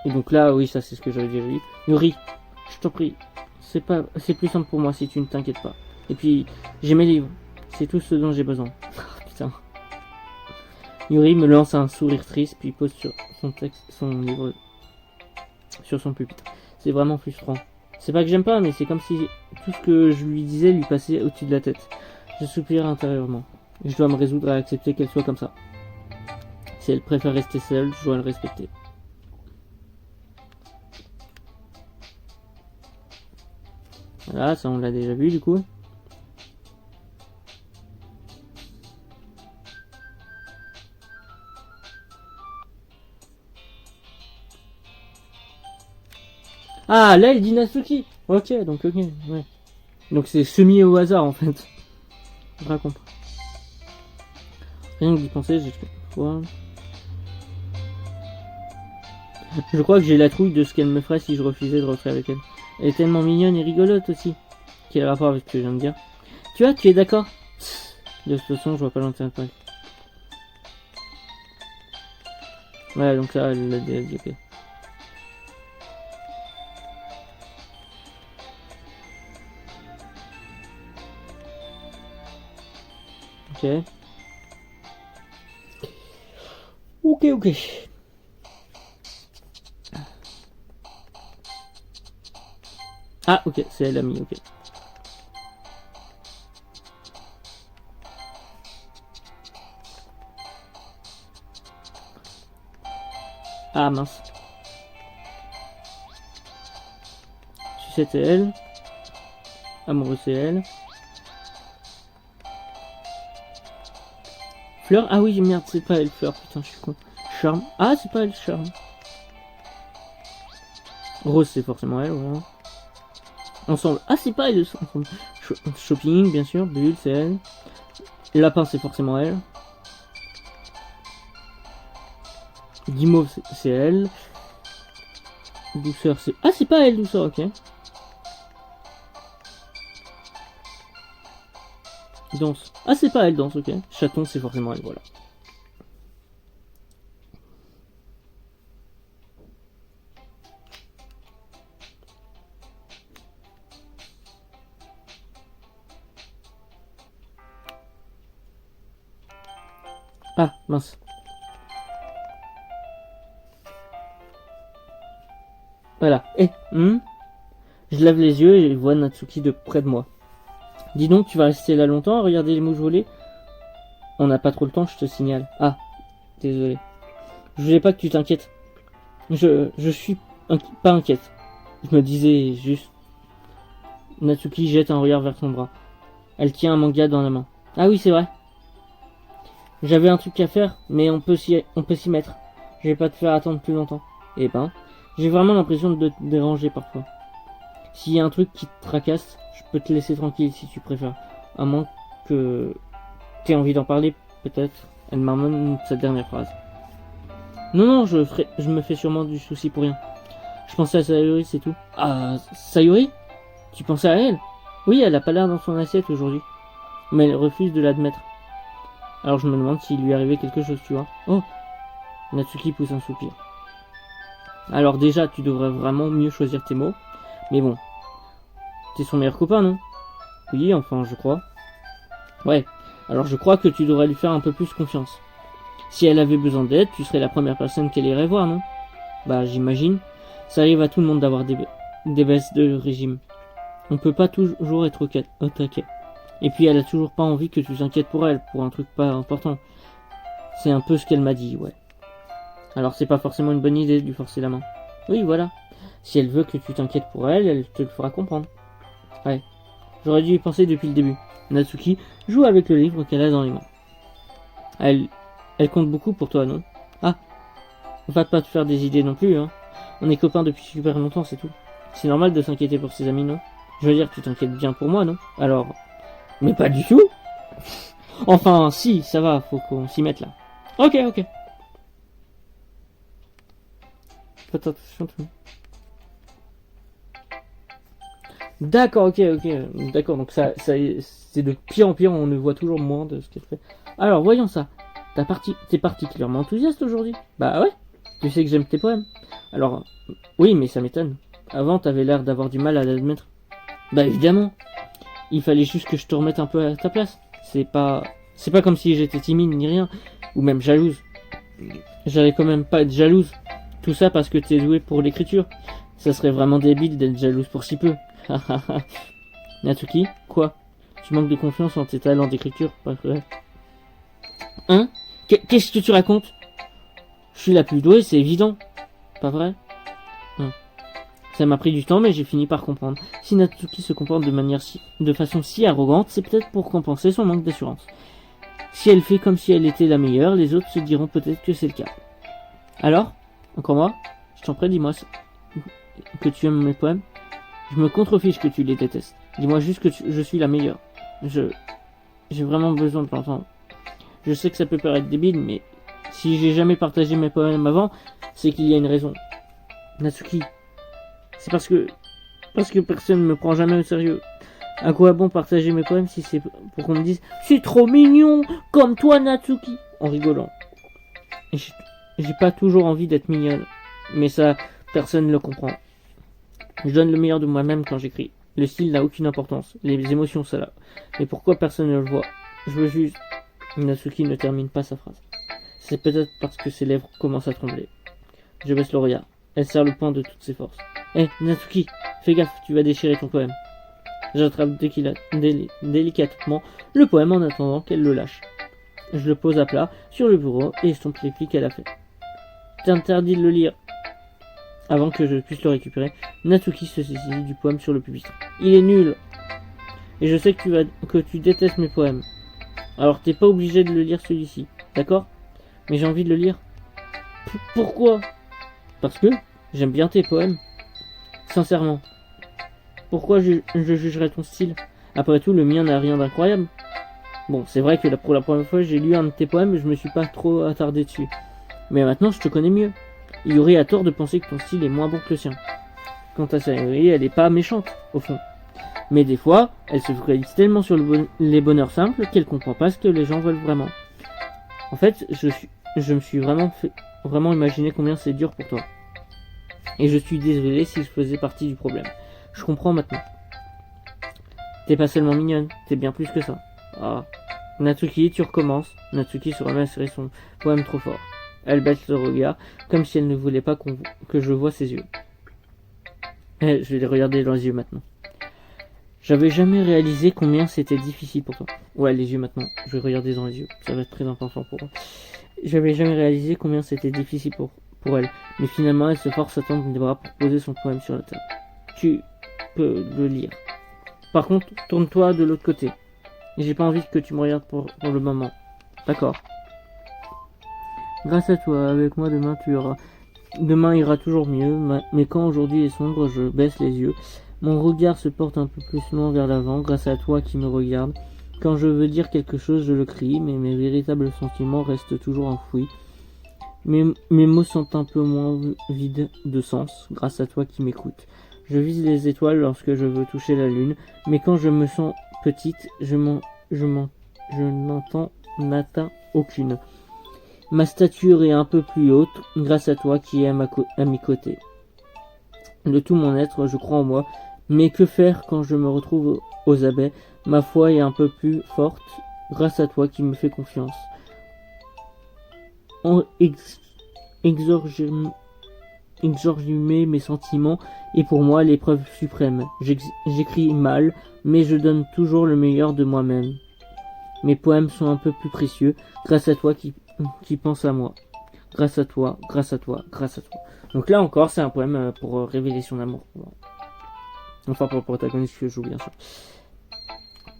Et donc là, oui, ça c'est ce que j'avais déjà dit. Yuri, je t'en prie, c'est plus simple pour moi si tu ne t'inquiètes pas. Et puis, j'ai mes livres, c'est tout ce dont j'ai besoin. Putain. Yuri me lance un sourire triste, puis pose sur son livre sur son pupitre. C'est vraiment frustrant. C'est pas que j'aime pas, mais c'est comme si tout ce que je lui disais lui passait au-dessus de la tête. Je soupire intérieurement. Je dois me résoudre à accepter qu'elle soit comme ça. Si elle préfère rester seule, je dois le respecter. Voilà, ça on l'a déjà vu du coup. Ah, là, il dit Natsuki. Ok, donc ok, ouais. Donc c'est semi au hasard en fait. Je raconte. Rien que d'y penser, j'ai fois. Je crois que j'ai la trouille de ce qu'elle me ferait si je refusais de rentrer avec elle. Elle est tellement mignonne et rigolote aussi. Quel rapport avec ce que je viens de dire? Tu vois, tu es d'accord? De toute façon, je vois pas l'intérêt de parler. Ouais, donc là, elle l'a dit, ok. Ok. Ok. Ah, ok, c'est elle l'ami, ok. Ah, mince. Sucette c'est elle. Amoureux c'est elle. Fleur, ah oui merde c'est pas elle Fleur, putain je suis con. Charme, ah c'est pas elle Charme. Rose c'est forcément elle, voilà. Ensemble, ah c'est pas elle ensemble. Shopping bien sûr, Bulle c'est elle. Lapin c'est forcément elle. Guimauve c'est elle. Douceur c'est... Ah c'est pas elle Douceur, ok. Danse. Ah c'est pas elle Danse, ok. Chaton c'est forcément elle, voilà. Ah mince. Voilà. Je lève les yeux et je vois Natsuki de près de moi. Dis donc, tu vas rester là longtemps à regarder les mouches voler? On n'a pas trop le temps, je te signale. Ah, désolé. Je voulais pas que tu t'inquiètes. Je suis pas inquiète. Je me disais juste... Natsuki jette un regard vers son bras. Elle tient un manga dans la main. Ah oui, c'est vrai. J'avais un truc à faire, mais on peut s'y mettre. Je vais pas te faire attendre plus longtemps. Eh ben, j'ai vraiment l'impression de te déranger parfois. S'il y a un truc qui te tracasse, je peux te laisser tranquille si tu préfères. À moins que tu aies envie d'en parler, peut-être. Elle marmonne sa dernière phrase. Non, je me fais sûrement du souci pour rien. Je pensais à Sayori, c'est tout. Ah, Sayori? Tu pensais à elle? Oui, elle a pas l'air dans son assiette aujourd'hui. Mais elle refuse de l'admettre. Alors je me demande s'il lui arrivait quelque chose, tu vois. Oh! Natsuki pousse un soupir. Alors déjà, tu devrais vraiment mieux choisir tes mots. Mais bon. T'es son meilleur copain, non? Oui, enfin, je crois. Ouais. Alors je crois que tu devrais lui faire un peu plus confiance. Si elle avait besoin d'aide, tu serais la première personne qu'elle irait voir, non? Bah, j'imagine. Ça arrive à tout le monde d'avoir des baisses de régime. On peut pas toujours être au taquet. Et puis elle a toujours pas envie que tu t'inquiètes pour elle, pour un truc pas important. C'est un peu ce qu'elle m'a dit, ouais. Alors c'est pas forcément une bonne idée de lui forcer la main. Oui, voilà. Si elle veut que tu t'inquiètes pour elle, elle te le fera comprendre. Ouais. J'aurais dû y penser depuis le début. Natsuki joue avec le livre qu'elle a dans les mains. Elle compte beaucoup pour toi, non? Ah, on va pas te faire des idées non plus, hein. On est copains depuis super longtemps, c'est tout. C'est normal de s'inquiéter pour ses amis, non? Je veux dire, tu t'inquiètes bien pour moi, non? Alors... Mais pas du tout. Enfin, si, ça va, faut qu'on s'y mette là. Ok. Faites attention tout le monde. D'accord, ok. D'accord, donc ça c'est de pire en pire, on ne voit toujours moins de ce qu'elle fait. Alors, voyons ça. T'es particulièrement enthousiaste aujourd'hui? Bah ouais, tu sais que j'aime tes poèmes. Alors, oui, mais ça m'étonne. Avant, t'avais l'air d'avoir du mal à l'admettre. Bah évidemment. Il fallait juste que je te remette un peu à ta place. C'est pas comme si j'étais timide ni rien, ou même jalouse. J'allais quand même pas être jalouse. Tout ça parce que t'es doué pour l'écriture. Ça serait vraiment débile d'être jalouse pour si peu. Natsuki, quoi? Tu manques de confiance en tes talents d'écriture, pas vrai? Hein? Qu'est-ce que tu racontes? Je suis la plus douée, c'est évident. Pas vrai? Ça m'a pris du temps, mais j'ai fini par comprendre. Si Natsuki se comporte de façon si arrogante, c'est peut-être pour compenser son manque d'assurance. Si elle fait comme si elle était la meilleure, les autres se diront peut-être que c'est le cas. Alors? Encore moi? Je t'en prie, dis-moi que tu aimes mes poèmes. Je me contrefiche que tu les détestes. Dis-moi juste que je suis la meilleure. J'ai vraiment besoin de l'entendre. Je sais que ça peut paraître débile, mais si j'ai jamais partagé mes poèmes avant, c'est qu'il y a une raison. Natsuki, c'est parce que personne ne me prend jamais au sérieux. À quoi bon partager mes poèmes si c'est pour qu'on me dise c'est trop mignon, comme toi Natsuki, en rigolant. Et j'ai pas toujours envie d'être mignonne, mais ça, personne ne le comprend. Je donne le meilleur de moi-même quand j'écris. Le style n'a aucune importance, les émotions ça là. Mais pourquoi personne ne le voit? Je veux juste... Natsuki ne termine pas sa phrase. C'est peut-être parce que ses lèvres commencent à trembler. Je baisse le regard. Elle serre le poing de toutes ses forces. Hé, Natsuki, fais gaffe, tu vas déchirer ton poème. J'attrape délicatement le poème en attendant qu'elle le lâche. Je le pose à plat sur le bureau et estompe les plis qu'elle a fait. T'interdis de le lire. avant que je puisse le récupérer, Natsuki se saisit du poème sur le pupitre. Il est nul. Et je sais que tu détestes mes poèmes. Alors t'es pas obligé de le lire celui-ci, d'accord? Mais j'ai envie de le lire. Pourquoi? Parce que j'aime bien tes poèmes. Sincèrement. Pourquoi je jugerais ton style? Après tout, le mien n'a rien d'incroyable. Bon, c'est vrai que pour la première fois, j'ai lu un de tes poèmes et je me suis pas trop attardé dessus. Mais maintenant, je te connais mieux. Yuri a tort de penser que ton style est moins bon que le sien. Quant à Sayuri, elle est pas méchante, au fond. Mais des fois, elle se focalise tellement sur les bonheurs simples qu'elle comprend pas ce que les gens veulent vraiment. En fait, je me suis vraiment imaginé combien c'est dur pour toi. Et je suis désolé si je faisais partie du problème. Je comprends maintenant. T'es pas seulement mignonne, t'es bien plus que ça. Ah. Natsuki, tu recommences. Natsuki se remet à serrer son poème trop fort. Elle baisse le regard, comme si elle ne voulait pas que je voie ses yeux. Je vais les regarder dans les yeux maintenant. J'avais jamais réalisé combien c'était difficile pour toi. Ouais, les yeux maintenant. Je vais regarder dans les yeux. Ça va être très important pour moi. J'avais jamais réalisé combien c'était difficile pour elle. Mais finalement, elle se force à tendre les bras pour poser son poème sur la table. Tu peux le lire. Par contre, tourne-toi de l'autre côté. J'ai pas envie que tu me regardes pour le moment. D'accord. Grâce à toi, avec moi demain ira toujours mieux, mais quand aujourd'hui est sombre, je baisse les yeux. Mon regard se porte un peu plus loin vers l'avant, grâce à toi qui me regarde. Quand je veux dire quelque chose, je le crie, mais mes véritables sentiments restent toujours enfouis. Mes mots sont un peu moins vides de sens, grâce à toi qui m'écoutes. Je vise les étoiles lorsque je veux toucher la lune, mais quand je me sens petite, je n'atteins aucune. Ma stature est un peu plus haute, grâce à toi qui es à mes côtés. De tout mon être, je crois en moi, mais que faire quand je me retrouve aux abets? Ma foi est un peu plus forte, grâce à toi qui me fais confiance. Exorgimer mes sentiments est pour moi l'épreuve suprême. J'écris mal, mais je donne toujours le meilleur de moi-même. Mes poèmes sont un peu plus précieux, grâce à toi qui pense à moi. Grâce à toi, grâce à toi, grâce à toi. Donc là encore, c'est un poème pour révéler son amour. Enfin, pour le protagoniste que je joue, bien sûr.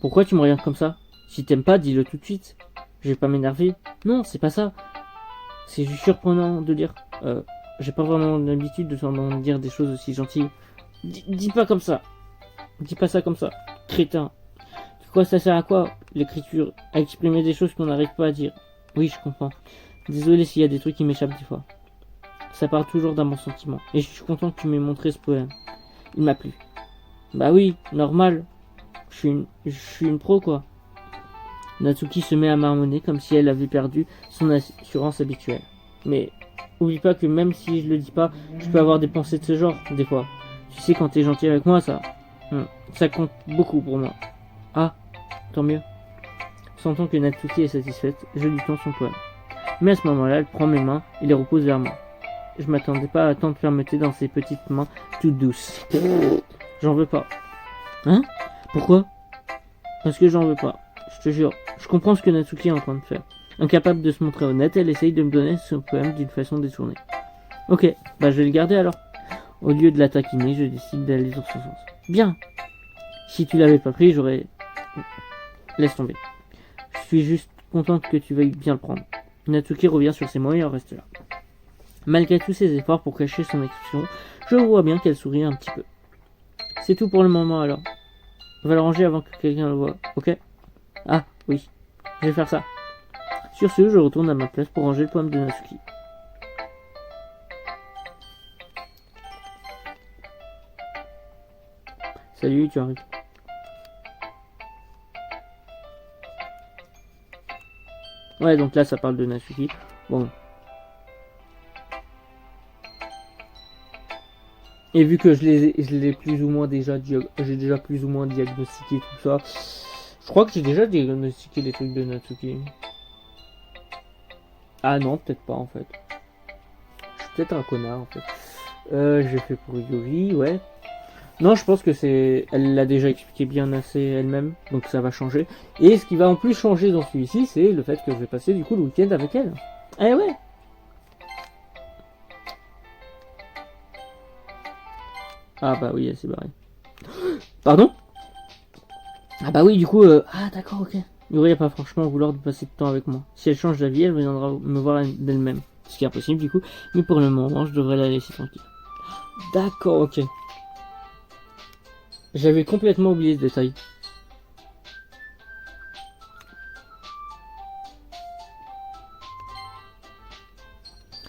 Pourquoi tu me regardes comme ça? Si t'aimes pas, dis-le tout de suite. Je vais pas m'énerver. Non, c'est pas ça. C'est juste surprenant de dire. J'ai pas vraiment l'habitude de t'entendre dire des choses aussi gentilles. Dis pas comme ça. Dis pas ça comme ça. Crétin. Quoi, ça sert à quoi, l'écriture? À exprimer des choses qu'on n'arrive pas à dire. Oui, je comprends. Désolé s'il y a des trucs qui m'échappent des fois. Ça part toujours d'un bon sentiment. Et je suis content que tu m'aies montré ce poème. Il m'a plu. Bah oui, normal. Je suis une pro, quoi. Natsuki se met à marmonner comme si elle avait perdu son assurance habituelle. Mais oublie pas que même si je le dis pas, je peux avoir des pensées de ce genre, des fois. Tu sais, quand t'es gentil avec moi, ça compte beaucoup pour moi. Ah, tant mieux. Sentant que Natsuki est satisfaite, je lui tends son poème. Mais à ce moment-là, elle prend mes mains et les repose vers moi. Je m'attendais pas à tant de fermeté dans ses petites mains toutes douces. J'en veux pas. Hein? Pourquoi? Parce que j'en veux pas. Je te jure. Je comprends ce que Natsuki est en train de faire. Incapable de se montrer honnête, elle essaye de me donner son poème d'une façon détournée. Ok, bah je vais le garder alors. Au lieu de la taquiner, je décide d'aller sur son sens. Bien. Si tu l'avais pas pris, j'aurais... Laisse tomber. Je suis juste contente que tu veuilles bien le prendre. Natsuki revient sur ses mots et en reste là. Malgré tous ses efforts pour cacher son expression, je vois bien qu'elle sourit un petit peu. C'est tout pour le moment alors. On va le ranger avant que quelqu'un le voie, ok? Ah, oui. Je vais faire ça. Sur ce, je retourne à ma place pour ranger le poème de Natsuki. Salut, tu arrives. Ouais, donc là, ça parle de Natsuki. Bon. Et vu que je l'ai plus ou moins j'ai déjà plus ou moins diagnostiqué tout ça. Je crois que j'ai déjà diagnostiqué les trucs de Natsuki. Ah non, peut-être pas en fait. Je suis peut-être un connard en fait. J'ai fait pour Yuri, ouais. Non, je pense que elle l'a déjà expliqué bien assez elle-même, donc ça va changer. Et ce qui va en plus changer dans celui-ci, c'est le fait que je vais passer du coup le week-end avec elle. Eh ouais. Ah bah oui, elle s'est barrée. Pardon? Ah bah oui, du coup, ah d'accord, ok. Yuri n'a pas franchement vouloir de passer de temps avec moi. Si elle change d'avis, elle viendra me voir d'elle-même. Ce qui est impossible du coup, mais pour le moment, je devrais la laisser tranquille. D'accord, ok. J'avais complètement oublié ce détail.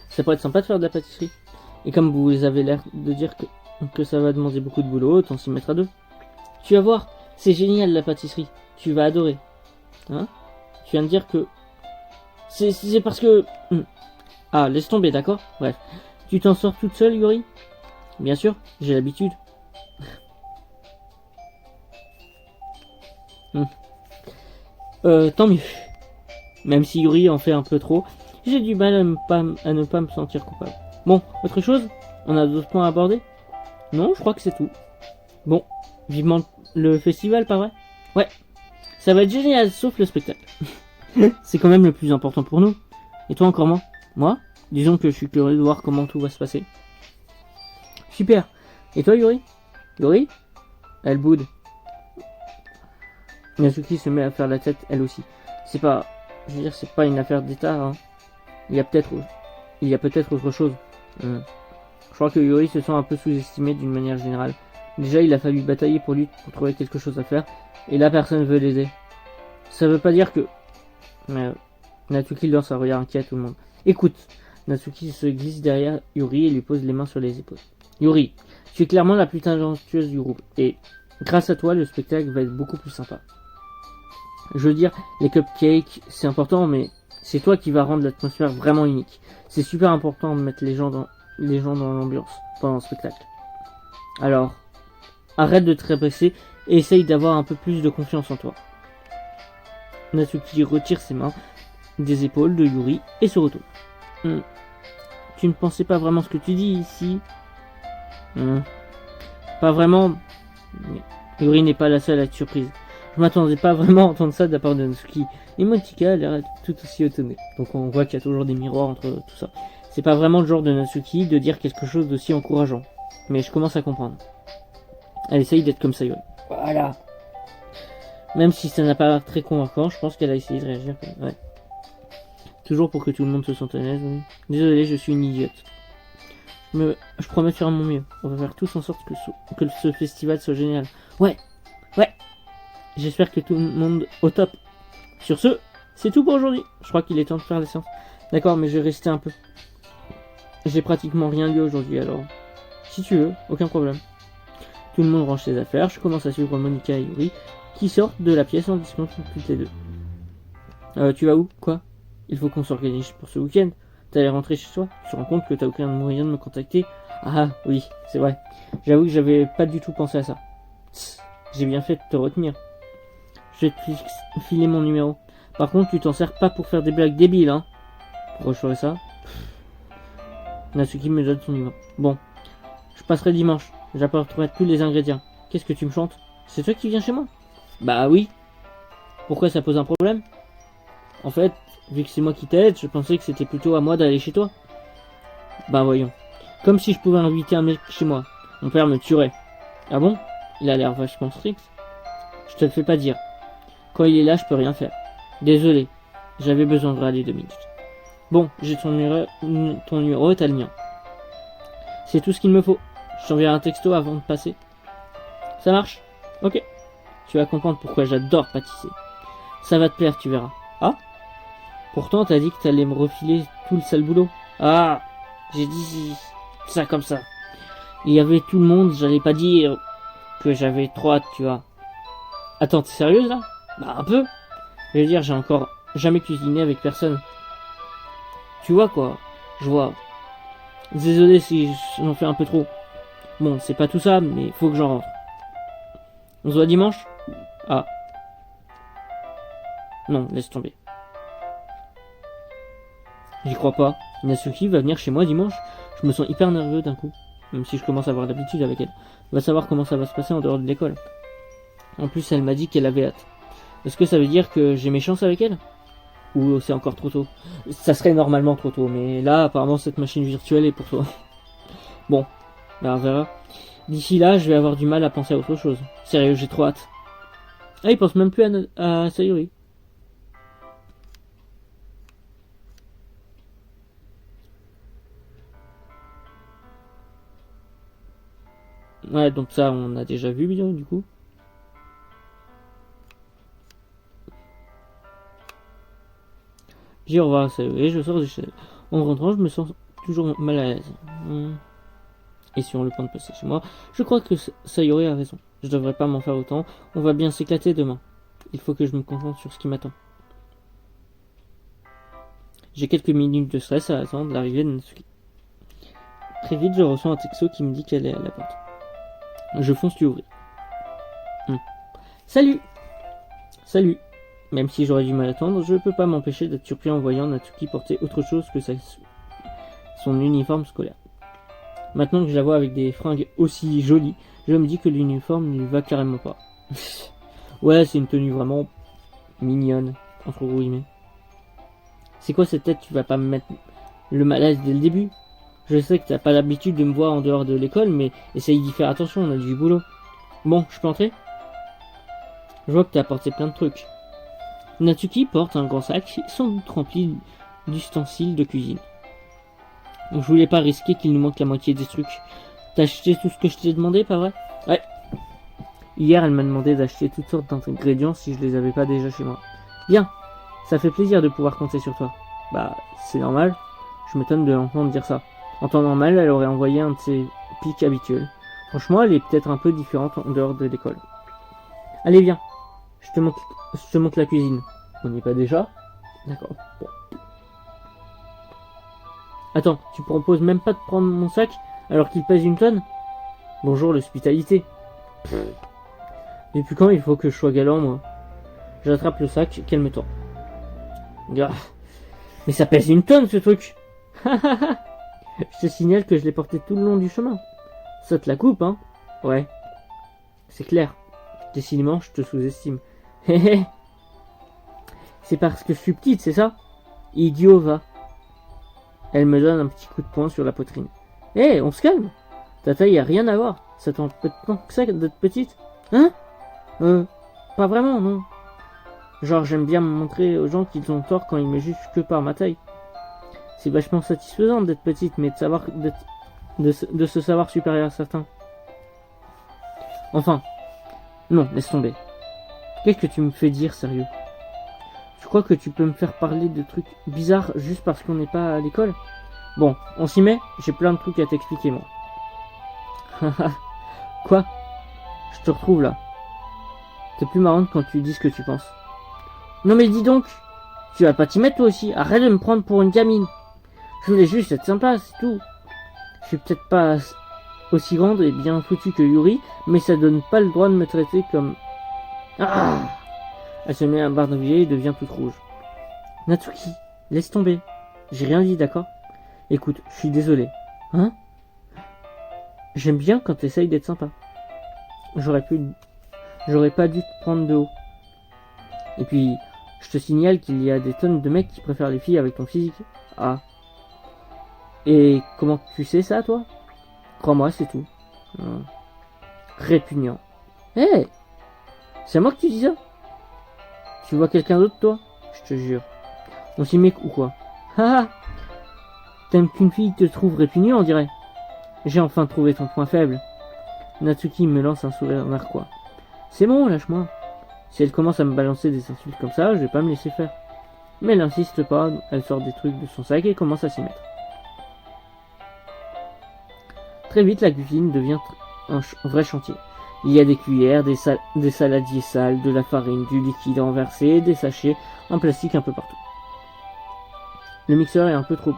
Ça pourrait être sympa de faire de la pâtisserie. Et comme vous avez l'air de dire que ça va demander beaucoup de boulot, autant s'y mettre à deux. Tu vas voir, c'est génial la pâtisserie. Tu vas adorer. Hein? Tu viens de dire que... C'est parce que... Ah, laisse tomber, d'accord? Bref. Tu t'en sors toute seule, Yuri? Bien sûr, j'ai l'habitude. Tant mieux. Même si Yuri en fait un peu trop, j'ai du mal à ne pas me sentir coupable. Bon, autre chose? On a d'autres points à aborder? Non, je crois que c'est tout. Bon, vivement le festival, pas vrai? Ouais, ça va être génial, sauf le spectacle. C'est quand même le plus important pour nous. Et toi encore moins? Moi? Disons que je suis curieux de voir comment tout va se passer. Super. Et toi, Yuri? Yuri? Elle boude. Natsuki se met à faire la tête, elle aussi. C'est pas... Je veux dire, c'est pas une affaire d'état, hein. Il y a peut-être autre chose. Je crois que Yuri se sent un peu sous-estimé d'une manière générale. Déjà, il a fallu batailler pour lui pour trouver quelque chose à faire. Et là, personne veut l'aider. Ça veut pas dire que... Natsuki lance un regard inquiet à tout le monde. Écoute, Natsuki se glisse derrière Yuri et lui pose les mains sur les épaules. Yuri, tu es clairement la plus talentueuse du groupe. Et grâce à toi, le spectacle va être beaucoup plus sympa. Je veux dire, les cupcakes, c'est important, mais c'est toi qui vas rendre l'atmosphère vraiment unique. C'est super important de mettre les gens dans l'ambiance pendant le spectacle. Alors, arrête de te rabaisser et essaye d'avoir un peu plus de confiance en toi. Natsuki retire ses mains des épaules de Yuri et se retourne. Tu ne pensais pas vraiment ce que tu dis ici? Pas vraiment. Yuri n'est pas la seule à être surprise. Je m'attendais pas vraiment à entendre ça de la part de Natsuki. Et Motika a l'air tout aussi étonnée. Donc on voit qu'il y a toujours des miroirs entre tout ça. C'est pas vraiment le genre de Natsuki de dire quelque chose d'aussi encourageant. Mais je commence à comprendre. Elle essaye d'être comme ça, Yuri. Voilà. Même si ça n'a pas l'air très convaincant, je pense qu'elle a essayé de réagir. Ouais. Toujours pour que tout le monde se sente à l'aise, oui. Désolé, je suis une idiote. Je promets de faire mon mieux. On va faire tous en sorte que ce festival soit génial. Ouais. J'espère que tout le monde au top. Sur ce, c'est tout pour aujourd'hui. Je crois qu'il est temps de faire les séances. D'accord, mais je vais rester un peu. J'ai pratiquement rien lu aujourd'hui, alors... Si tu veux, aucun problème. Tout le monde range ses affaires. Je commence à suivre Monika et Yuri, qui sortent de la pièce en discutant toutes les deux. Tu vas où? Quoi? Il faut qu'on s'organise pour ce week-end. T'allais rentrer chez toi? Tu te rends compte que t'as aucun moyen de me contacter? Ah, oui, c'est vrai. J'avoue que j'avais pas du tout pensé à ça. J'ai bien fait de te retenir. Je vais te filer mon numéro. Par contre, tu t'en sers pas pour faire des blagues débiles, hein. Pourquoi je ferais ça? Natsuki me donne son numéro. Bon, je passerai dimanche. J'apporterai tous les ingrédients. Qu'est-ce que tu me chantes? C'est toi qui viens chez moi? Bah oui. Pourquoi ça pose un problème? En fait, vu que c'est moi qui t'aide, je pensais que c'était plutôt à moi d'aller chez toi. Bah voyons. Comme si je pouvais inviter un mec chez moi. Mon père me tuerait. Ah bon? Il a l'air vachement strict. Je te le fais pas dire. Quand il est là, je peux rien faire. Désolé. J'avais besoin de râler 2 minutes. Bon, j'ai ton numéro et t'as le mien. C'est tout ce qu'il me faut. Je t'enverrai un texto avant de passer. Ça marche? Ok. Tu vas comprendre pourquoi j'adore pâtisser. Ça va te plaire, tu verras. Ah? Pourtant, t'as dit que t'allais me refiler tout le sale boulot. Ah! J'ai dit ça comme ça. Il y avait tout le monde, j'allais pas dire que j'avais trop hâte, tu vois. Attends, t'es sérieuse là? Bah un peu. Je veux dire, j'ai encore jamais cuisiné avec personne. Tu vois quoi? Je vois. Désolé si j'en fais un peu trop. Bon, c'est pas tout ça, mais faut que j'en rentre. On se voit dimanche? Ah. Non, laisse tomber. J'y crois pas. Natsuki va venir chez moi dimanche. Je me sens hyper nerveux d'un coup. Même si je commence à avoir l'habitude avec elle. On va savoir comment ça va se passer en dehors de l'école. En plus, elle m'a dit qu'elle avait hâte. Est-ce que ça veut dire que j'ai mes chances avec elle? Ou c'est encore trop tôt? Ça serait normalement trop tôt, mais là, apparemment, cette machine virtuelle est pour toi. Bon, bah on verra. D'ici là, je vais avoir du mal à penser à autre chose. Sérieux, j'ai trop hâte. Ah, il pense même plus à Sayuri. Ouais, donc ça, on a déjà vu, bien, du coup. J'ai au revoir à Sayuri, je sors de chez elle. En rentrant, je me sens toujours mal à l'aise. Et sur le point de passer chez moi, je crois que Sayuri a raison. Je devrais pas m'en faire autant. On va bien s'éclater demain. Il faut que je me concentre sur ce qui m'attend. J'ai quelques minutes de stress à attendre l'arrivée de Natsuki. Très vite, je reçois un texto qui me dit qu'elle est à la porte. Je fonce lui ouvrir. Salut. Salut. Même si j'aurais du mal à attendre, je peux pas m'empêcher d'être surpris en voyant Natsuki porter autre chose que son uniforme scolaire. Maintenant que je la vois avec des fringues aussi jolies, je me dis que l'uniforme ne lui va carrément pas. Ouais, c'est une tenue vraiment mignonne, entre guillemets. C'est quoi cette tête? Tu vas pas me mettre le malaise dès le début? Je sais que t'as pas l'habitude de me voir en dehors de l'école, mais essaye d'y faire attention, on a du boulot. Bon, je peux entrer? Je vois que t'as apporté plein de trucs. Natsuki porte un grand sac, sans doute rempli d'ustensiles de cuisine. Je voulais pas risquer qu'il nous manque la moitié des trucs. T'as acheté tout ce que je t'ai demandé, pas vrai? Ouais. Hier, elle m'a demandé d'acheter toutes sortes d'ingrédients si je les avais pas déjà chez moi. Bien. Ça fait plaisir de pouvoir compter sur toi. Bah, c'est normal. Je m'étonne de l'entendre dire ça. En temps normal, elle aurait envoyé un de ses pics habituels. Franchement, elle est peut-être un peu différente en dehors de l'école. Allez, viens. Je te montre la cuisine. On n'y est pas déjà? D'accord. Bon. Attends, tu proposes même pas de prendre mon sac alors qu'il pèse une tonne? Bonjour l'hospitalité. Depuis quand il faut que je sois galant, moi? J'attrape le sac qu'elle me tend. Gars. Mais ça pèse une tonne, ce truc. Je te signale que je l'ai porté tout le long du chemin. Ça te la coupe, hein? Ouais. C'est clair. Décidément, je te sous-estime. C'est parce que je suis petite, c'est ça? Idiot, va. Elle me donne un petit coup de poing sur la poitrine. Hé, on se calme. Ta taille a rien à voir. Ça t'empêche tant que ça d'être petite? Hein? Pas vraiment, non. Genre, j'aime bien me montrer aux gens qu'ils ont tort quand ils me jugent que par ma taille. C'est vachement satisfaisant d'être petite, mais de se savoir supérieur à certains. Enfin, non, laisse tomber. Qu'est-ce que tu me fais dire, sérieux? Tu crois que tu peux me faire parler de trucs bizarres juste parce qu'on n'est pas à l'école? Bon, on s'y met? J'ai plein de trucs à t'expliquer, moi. Quoi? Je te retrouve là. T'es plus marrante quand tu dis ce que tu penses. Non mais dis donc, tu vas pas t'y mettre toi aussi, arrête de me prendre pour une gamine. Je voulais juste être sympa, c'est tout. Je suis peut-être pas aussi grande et bien foutue que Yuri, mais ça donne pas le droit de me traiter comme... Ah! Elle se met à bardouiller et devient toute rouge. Natsuki, laisse tomber. J'ai rien dit, d'accord? Écoute, je suis désolé. Hein? J'aime bien quand t'essayes d'être sympa. J'aurais pas dû te prendre de haut. Et puis, je te signale qu'il y a des tonnes de mecs qui préfèrent les filles avec ton physique. Ah. Et comment tu sais ça, toi? Crois-moi, c'est tout. Répugnant. Hé! C'est à moi que tu dis ça? Tu vois quelqu'un d'autre, toi? Je te jure. On s'y met ou quoi? Haha! T'aimes qu'une fille te trouve répugnant, on dirait. J'ai enfin trouvé ton point faible. Natsuki me lance un sourire narquois. C'est bon, lâche-moi. Si elle commence à me balancer des insultes comme ça, je vais pas me laisser faire. Mais elle n'insiste pas, elle sort des trucs de son sac et commence à s'y mettre. Très vite, la cuisine devient un vrai chantier. Il y a des cuillères, des saladiers sales, de la farine, du liquide renversé, des sachets en plastique un peu partout. Le mixeur est un peu trop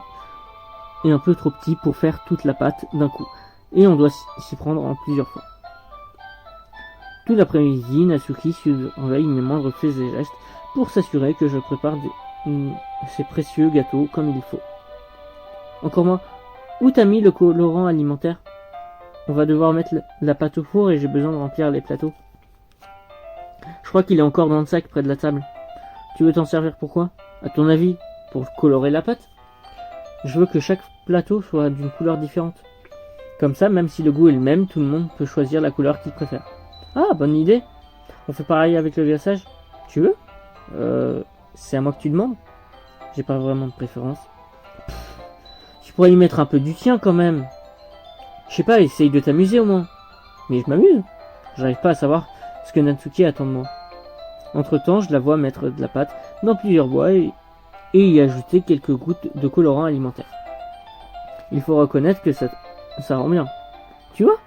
petit pour faire toute la pâte d'un coup, et on doit s'y prendre en plusieurs fois. Tout l'après-midi, Natsuki surveille mes moindres faits et gestes pour s'assurer que je prépare ces précieux gâteaux comme il faut. Encore moi, où t'as mis le colorant alimentaire? On va devoir mettre la pâte au four et j'ai besoin de remplir les plateaux. Je crois qu'il est encore dans le sac près de la table. Tu veux t'en servir pourquoi? À ton avis, pour colorer la pâte? Je veux que chaque plateau soit d'une couleur différente. Comme ça, même si le goût est le même, tout le monde peut choisir la couleur qu'il préfère. Ah, bonne idée. On fait pareil avec le glaçage. Tu veux? C'est à moi que tu demandes. J'ai pas vraiment de préférence. Tu pourrais y mettre un peu du tien quand même. Je sais pas, essaye de t'amuser au moins. Mais je m'amuse. J'arrive pas à savoir ce que Natsuki attend de moi. Entre-temps, je la vois mettre de la pâte dans plusieurs bois et y ajouter quelques gouttes de colorant alimentaire. Il faut reconnaître que ça rend bien. Tu vois,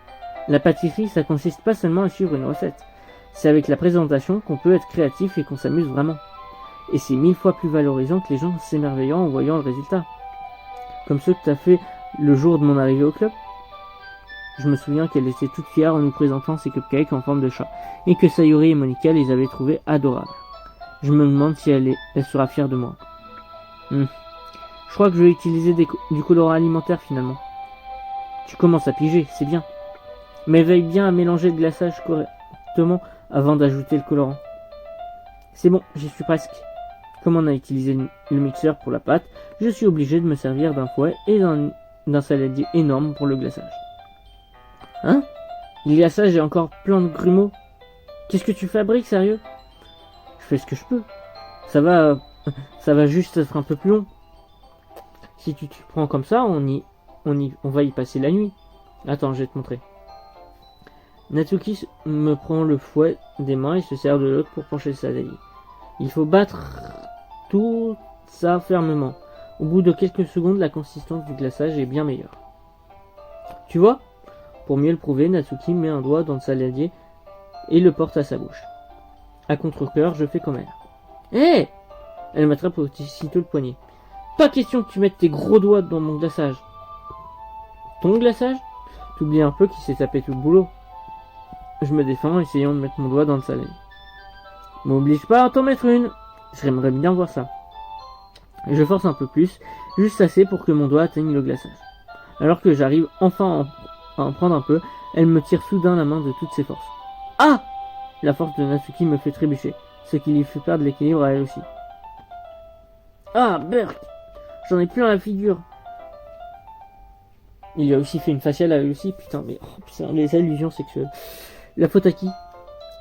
la pâtisserie, ça consiste pas seulement à suivre une recette. C'est avec la présentation qu'on peut être créatif et qu'on s'amuse vraiment. Et c'est 1000 fois plus valorisant que les gens s'émerveillant en voyant le résultat. Comme ceux que t'as fait le jour de mon arrivée au club. Je me souviens qu'elle était toute fière en nous présentant ses cupcakes en forme de chat, et que Sayuri et Monica les avaient trouvés adorables. Je me demande si elle sera fière de moi. Je crois que je vais utiliser du colorant alimentaire finalement. Tu commences à piger, c'est bien. Mais veille bien à mélanger le glaçage correctement avant d'ajouter le colorant. C'est bon, j'y suis presque. Comme on a utilisé le mixeur pour la pâte, je suis obligé de me servir d'un fouet et d'un saladier énorme pour le glaçage. Hein? Le glaçage est encore plein de grumeaux. Qu'est-ce que tu fabriques, sérieux? Je fais ce que je peux. Ça va juste être un peu plus long. Si tu te prends comme ça, on va y passer la nuit. Attends, je vais te montrer. Natsuki me prend le fouet des mains et se sert de l'autre pour pencher le saladier. Il faut battre tout ça fermement. Au bout de quelques secondes, la consistance du glaçage est bien meilleure. Tu vois? Pour mieux le prouver, Natsuki met un doigt dans le saladier et le porte à sa bouche. À contre-cœur, je fais comme elle. Hé! Elle m'attrape aussitôt le poignet. Pas question que tu mettes tes gros doigts dans mon glaçage. Ton glaçage? T'oublies un peu qu'il s'est tapé tout le boulot. Je me défends, essayant de mettre mon doigt dans le saladier. M'oblige pas à t'en mettre une. J'aimerais bien voir ça. Je force un peu plus, juste assez pour que mon doigt atteigne le glaçage. Alors que j'arrive enfin à en prendre un peu, elle me tire soudain la main de toutes ses forces. Ah! La force de Natsuki me fait trébucher, ce qui lui fait perdre l'équilibre à elle aussi. Ah, Berk! J'en ai plein la figure. Il lui a aussi fait une faciale à elle aussi, putain, mais oh, putain, les allusions sexuelles. La faute à qui?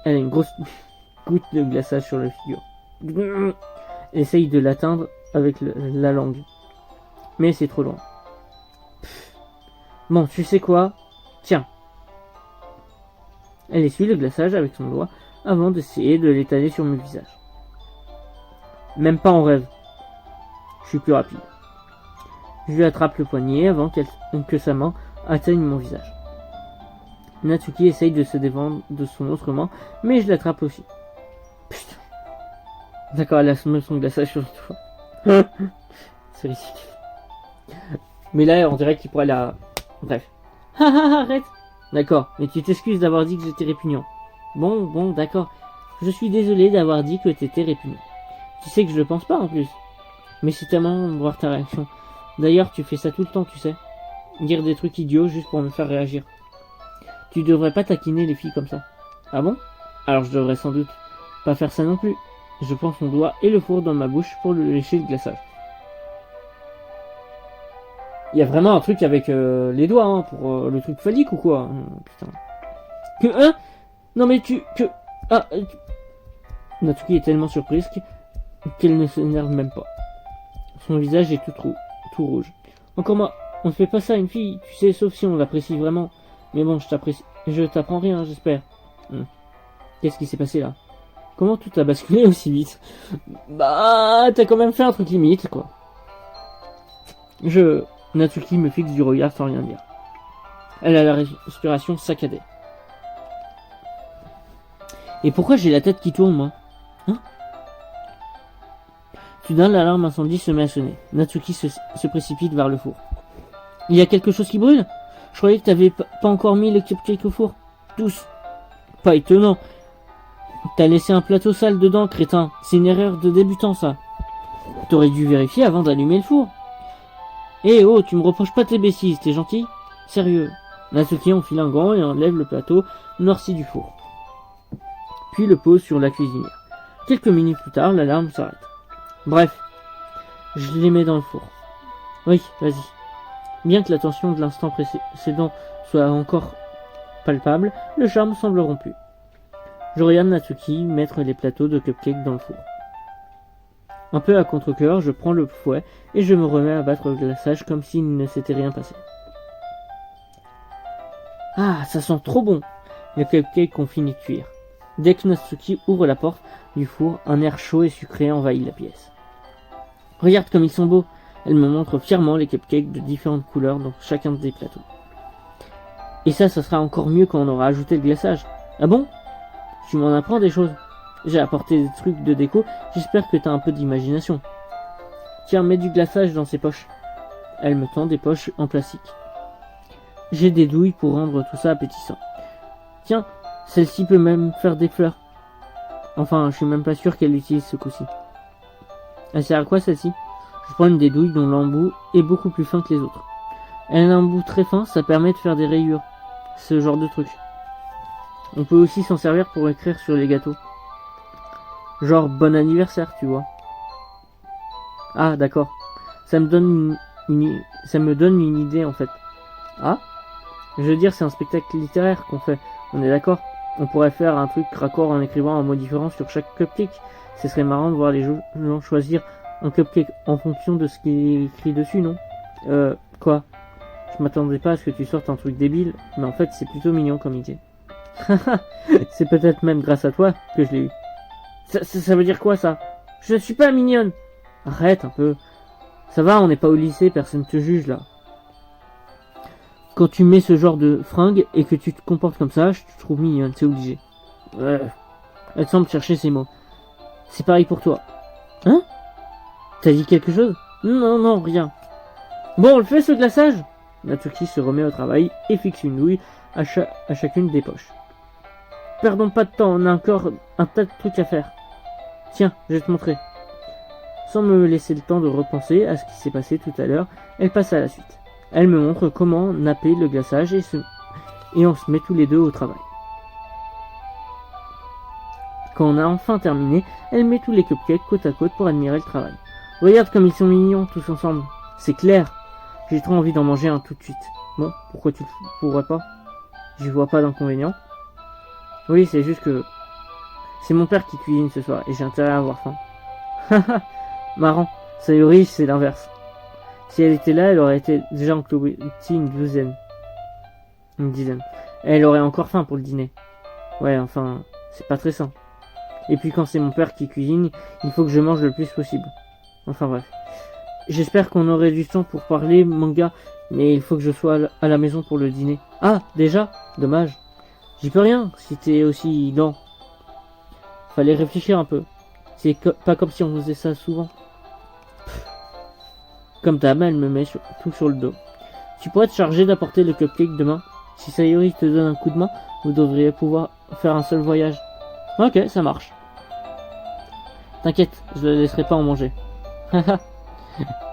Elle a une grosse goutte de glaçage sur la figure. Elle essaye de l'atteindre avec la langue. Mais c'est trop loin. Bon, tu sais quoi? Tiens. Elle essuie le glaçage avec son doigt avant d'essayer de l'étaler sur mon visage. Même pas en rêve. Je suis plus rapide. Je lui attrape le poignet avant que sa main atteigne mon visage. Natsuki essaye de se défendre de son autre main, mais je l'attrape aussi. Putain. D'accord, elle a mis son glaçage sur le toit. C'est ridicule. Mais là, on dirait qu'il pourrait la... Bref. Arrête. D'accord, mais tu t'excuses d'avoir dit que j'étais répugnant. Bon, d'accord. Je suis désolé d'avoir dit que t'étais répugnant. Tu sais que je le pense pas en plus. Mais c'est tellement de voir ta réaction. D'ailleurs, tu fais ça tout le temps, tu sais. Dire des trucs idiots juste pour me faire réagir. Tu devrais pas taquiner les filles comme ça. Ah bon? Alors je devrais sans doute pas faire ça non plus. Je prends son doigt et le fourre dans ma bouche pour le lécher le glaçage. Il y a vraiment un truc avec les doigts, hein, pour le truc phallique ou quoi? Putain. Hein? Non mais Natsuki est tellement surprise qu'elle ne s'énerve même pas. Son visage est tout rouge. Encore moi, on ne fait pas ça à une fille, tu sais, sauf si on l'apprécie vraiment. Mais bon, je t'apprends rien, j'espère. Qu'est-ce qui s'est passé là? Comment tout a basculé aussi vite? Bah, t'as quand même fait un truc limite, quoi. Natsuki me fixe du regard sans rien dire. Elle a la respiration saccadée. Et pourquoi j'ai la tête qui tourne, moi? Hein? Soudain, l'alarme incendie se met à sonner. Natsuki se précipite vers le four. Il y a quelque chose qui brûle? Je croyais que t'avais pas encore mis les cupcakes au four. Tous. Pas étonnant. T'as laissé un plateau sale dedans, crétin. C'est une erreur de débutant, ça. T'aurais dû vérifier avant d'allumer le four. Eh oh, tu me reproches pas tes bêtises, t'es gentil? Sérieux. Natsuki enfile un gant et enlève le plateau noirci du four. Puis le pose sur la cuisinière. Quelques minutes plus tard, l'alarme s'arrête. Bref, je les mets dans le four. Oui, vas-y. Bien que la tension de l'instant précédent soit encore palpable, le charme semble rompu. Je regarde Natsuki mettre les plateaux de cupcakes dans le four. Un peu à contre-cœur, je prends le fouet et je me remets à battre le glaçage comme s'il ne s'était rien passé. Ah, ça sent trop bon! Les cupcakes ont fini de cuire. Dès que Natsuki ouvre la porte du four, un air chaud et sucré envahit la pièce. Regarde comme ils sont beaux! Elle me montre fièrement les cupcakes de différentes couleurs dans chacun des plateaux. Et ça sera encore mieux quand on aura ajouté le glaçage. Ah bon? Tu m'en apprends des choses. J'ai apporté des trucs de déco, j'espère que t'as un peu d'imagination. Tiens, mets du glaçage dans ces poches. Elle me tend des poches en plastique. J'ai des douilles pour rendre tout ça appétissant. Tiens, celle-ci peut même faire des fleurs. Enfin, je suis même pas sûr qu'elle utilise ce coup-ci. Elle sert à quoi celle-ci? Je prends une des douilles dont l'embout est beaucoup plus fin que les autres. Elle a un bout très fin, ça permet de faire des rayures. Ce genre de truc. On peut aussi s'en servir pour écrire sur les gâteaux. Genre bon anniversaire, tu vois. Ah, d'accord. Ça me donne une idée en fait. Ah? Je veux dire, c'est un spectacle littéraire qu'on fait. On est d'accord? On pourrait faire un truc raccord en écrivant un mot différent sur chaque cupcake. Ce serait marrant de voir les gens choisir un cupcake en fonction de ce qui est écrit dessus, non? Quoi? Je m'attendais pas à ce que tu sortes un truc débile, mais en fait c'est plutôt mignon comme idée. C'est peut-être même grâce à toi que je l'ai eu. Ça veut dire quoi ça? Je ne suis pas mignonne. Arrête un peu. Ça va, on n'est pas au lycée, personne te juge là. Quand tu mets ce genre de fringues et que tu te comportes comme ça, je te trouve mignonne, c'est obligé. Elle semble chercher ses mots. C'est pareil pour toi. Hein? T'as dit quelque chose? Non, rien. Bon, on le fait ce glaçage? Natsuki se remet au travail et fixe une douille à chacune des poches. Perdons pas de temps, on a encore un tas de trucs à faire. Tiens, je vais te montrer. Sans me laisser le temps de repenser à ce qui s'est passé tout à l'heure, elle passe à la suite. Elle me montre comment napper le glaçage et on se met tous les deux au travail. Quand on a enfin terminé, elle met tous les cupcakes côte à côte pour admirer le travail. Regarde comme ils sont mignons tous ensemble. C'est clair. J'ai trop envie d'en manger un tout de suite. Bon, pourquoi tu ne pourrais pas? J'y vois pas d'inconvénient. Oui, c'est juste que c'est mon père qui cuisine ce soir et j'ai intérêt à avoir faim. Haha, marrant. Sayori, c'est l'inverse. Si elle était là, elle aurait été déjà enclouée une dizaine. Et elle aurait encore faim pour le dîner. Ouais, enfin, c'est pas très sain. Et puis quand c'est mon père qui cuisine, il faut que je mange le plus possible. Enfin bref. J'espère qu'on aurait du temps pour parler manga, mais il faut que je sois à la maison pour le dîner. Ah, déjà? Dommage. J'y peux rien, si t'es aussi lent. Fallait réfléchir un peu. C'est pas comme si on faisait ça souvent. Comme ta main, elle me met tout sur le dos. Tu pourrais te charger d'apporter le cupcake demain? Si Sayori te donne un coup de main, vous devriez pouvoir faire un seul voyage. Ok, ça marche. T'inquiète, je la laisserai pas en manger. Haha.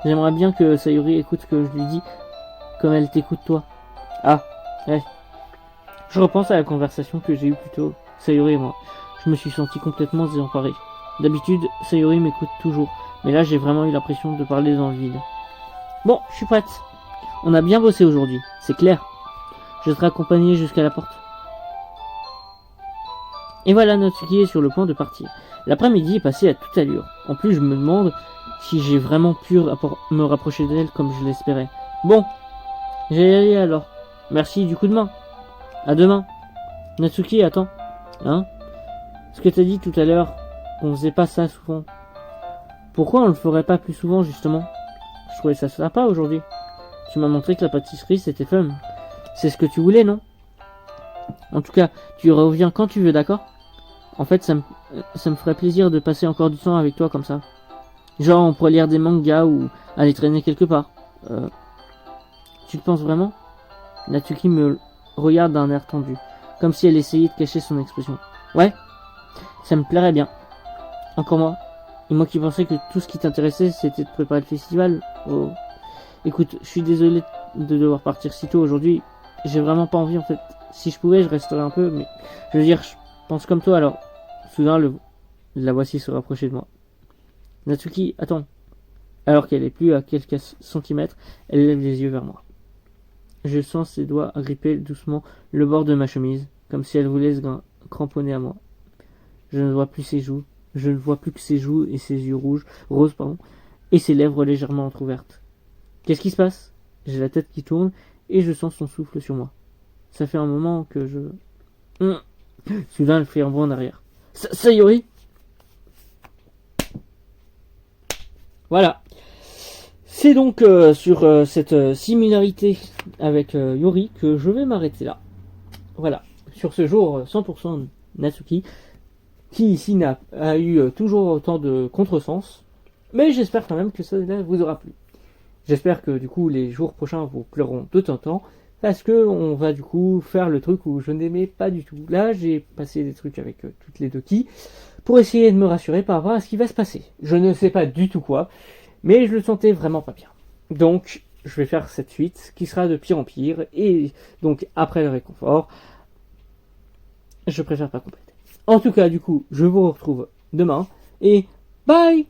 J'aimerais bien que Sayori écoute ce que je lui dis, comme elle t'écoute toi. Ah, ouais. Je repense à la conversation que j'ai eue plus tôt, Sayori et moi. Je me suis senti complètement désemparé. D'habitude, Sayori m'écoute toujours, mais là j'ai vraiment eu l'impression de parler dans le vide. Bon, je suis prête. On a bien bossé aujourd'hui, c'est clair. Je serai accompagné jusqu'à la porte. Et voilà, Natsuki est sur le point de partir. L'après-midi est passé à toute allure. En plus, je me demande si j'ai vraiment pu me rapprocher d'elle comme je l'espérais. Bon, j'allais y aller alors. Merci du coup de main. À demain. Natsuki, attends. Hein? Ce que t'as dit tout à l'heure, qu'on faisait pas ça souvent. Pourquoi on le ferait pas plus souvent, justement? Je trouvais ça sympa aujourd'hui. Tu m'as montré que la pâtisserie, c'était fun. C'est ce que tu voulais, non? En tout cas, tu reviens quand tu veux, d'accord? En fait, ça me ferait plaisir de passer encore du temps avec toi comme ça. Genre, on pourrait lire des mangas ou aller traîner quelque part. Tu le penses vraiment? Natsuki me regarde d'un air tendu, comme si elle essayait de cacher son expression. Ouais, ça me plairait bien. Encore moi. Et moi qui pensais que tout ce qui t'intéressait, c'était de préparer le festival. Oh. Écoute, je suis désolé de devoir partir si tôt aujourd'hui. J'ai vraiment pas envie en fait. Si je pouvais, je resterais un peu, mais je veux dire, je pense comme toi alors. Soudain, la voici se rapprocher de moi. Natsuki, attends. Alors qu'elle est plus à quelques centimètres, elle lève les yeux vers moi. Je sens ses doigts agripper doucement le bord de ma chemise, comme si elle voulait se cramponner à moi. Je ne vois plus ses joues, je ne vois plus que ses joues et ses yeux roses, et ses lèvres légèrement entrouvertes. Qu'est-ce qui se passe? J'ai la tête qui tourne et je sens son souffle sur moi. Ça fait un moment que je... Soudain, elle fait un bond en arrière. Sayori? Voilà. C'est donc sur cette similarité avec Yori que je vais m'arrêter là. Voilà. Sur ce jour 100% Natsuki, qui ici a eu toujours autant de contresens, mais j'espère quand même que ça vous aura plu. J'espère que du coup les jours prochains vous plairont de temps en temps, parce que on va du coup faire le truc où je n'aimais pas du tout. Là j'ai passé des trucs avec toutes les Doki pour essayer de me rassurer par rapport à ce qui va se passer. Je ne sais pas du tout quoi, mais je le sentais vraiment pas bien. Donc je vais faire cette suite qui sera de pire en pire, et donc après le réconfort, je préfère pas compléter. En tout cas du coup je vous retrouve demain, et bye.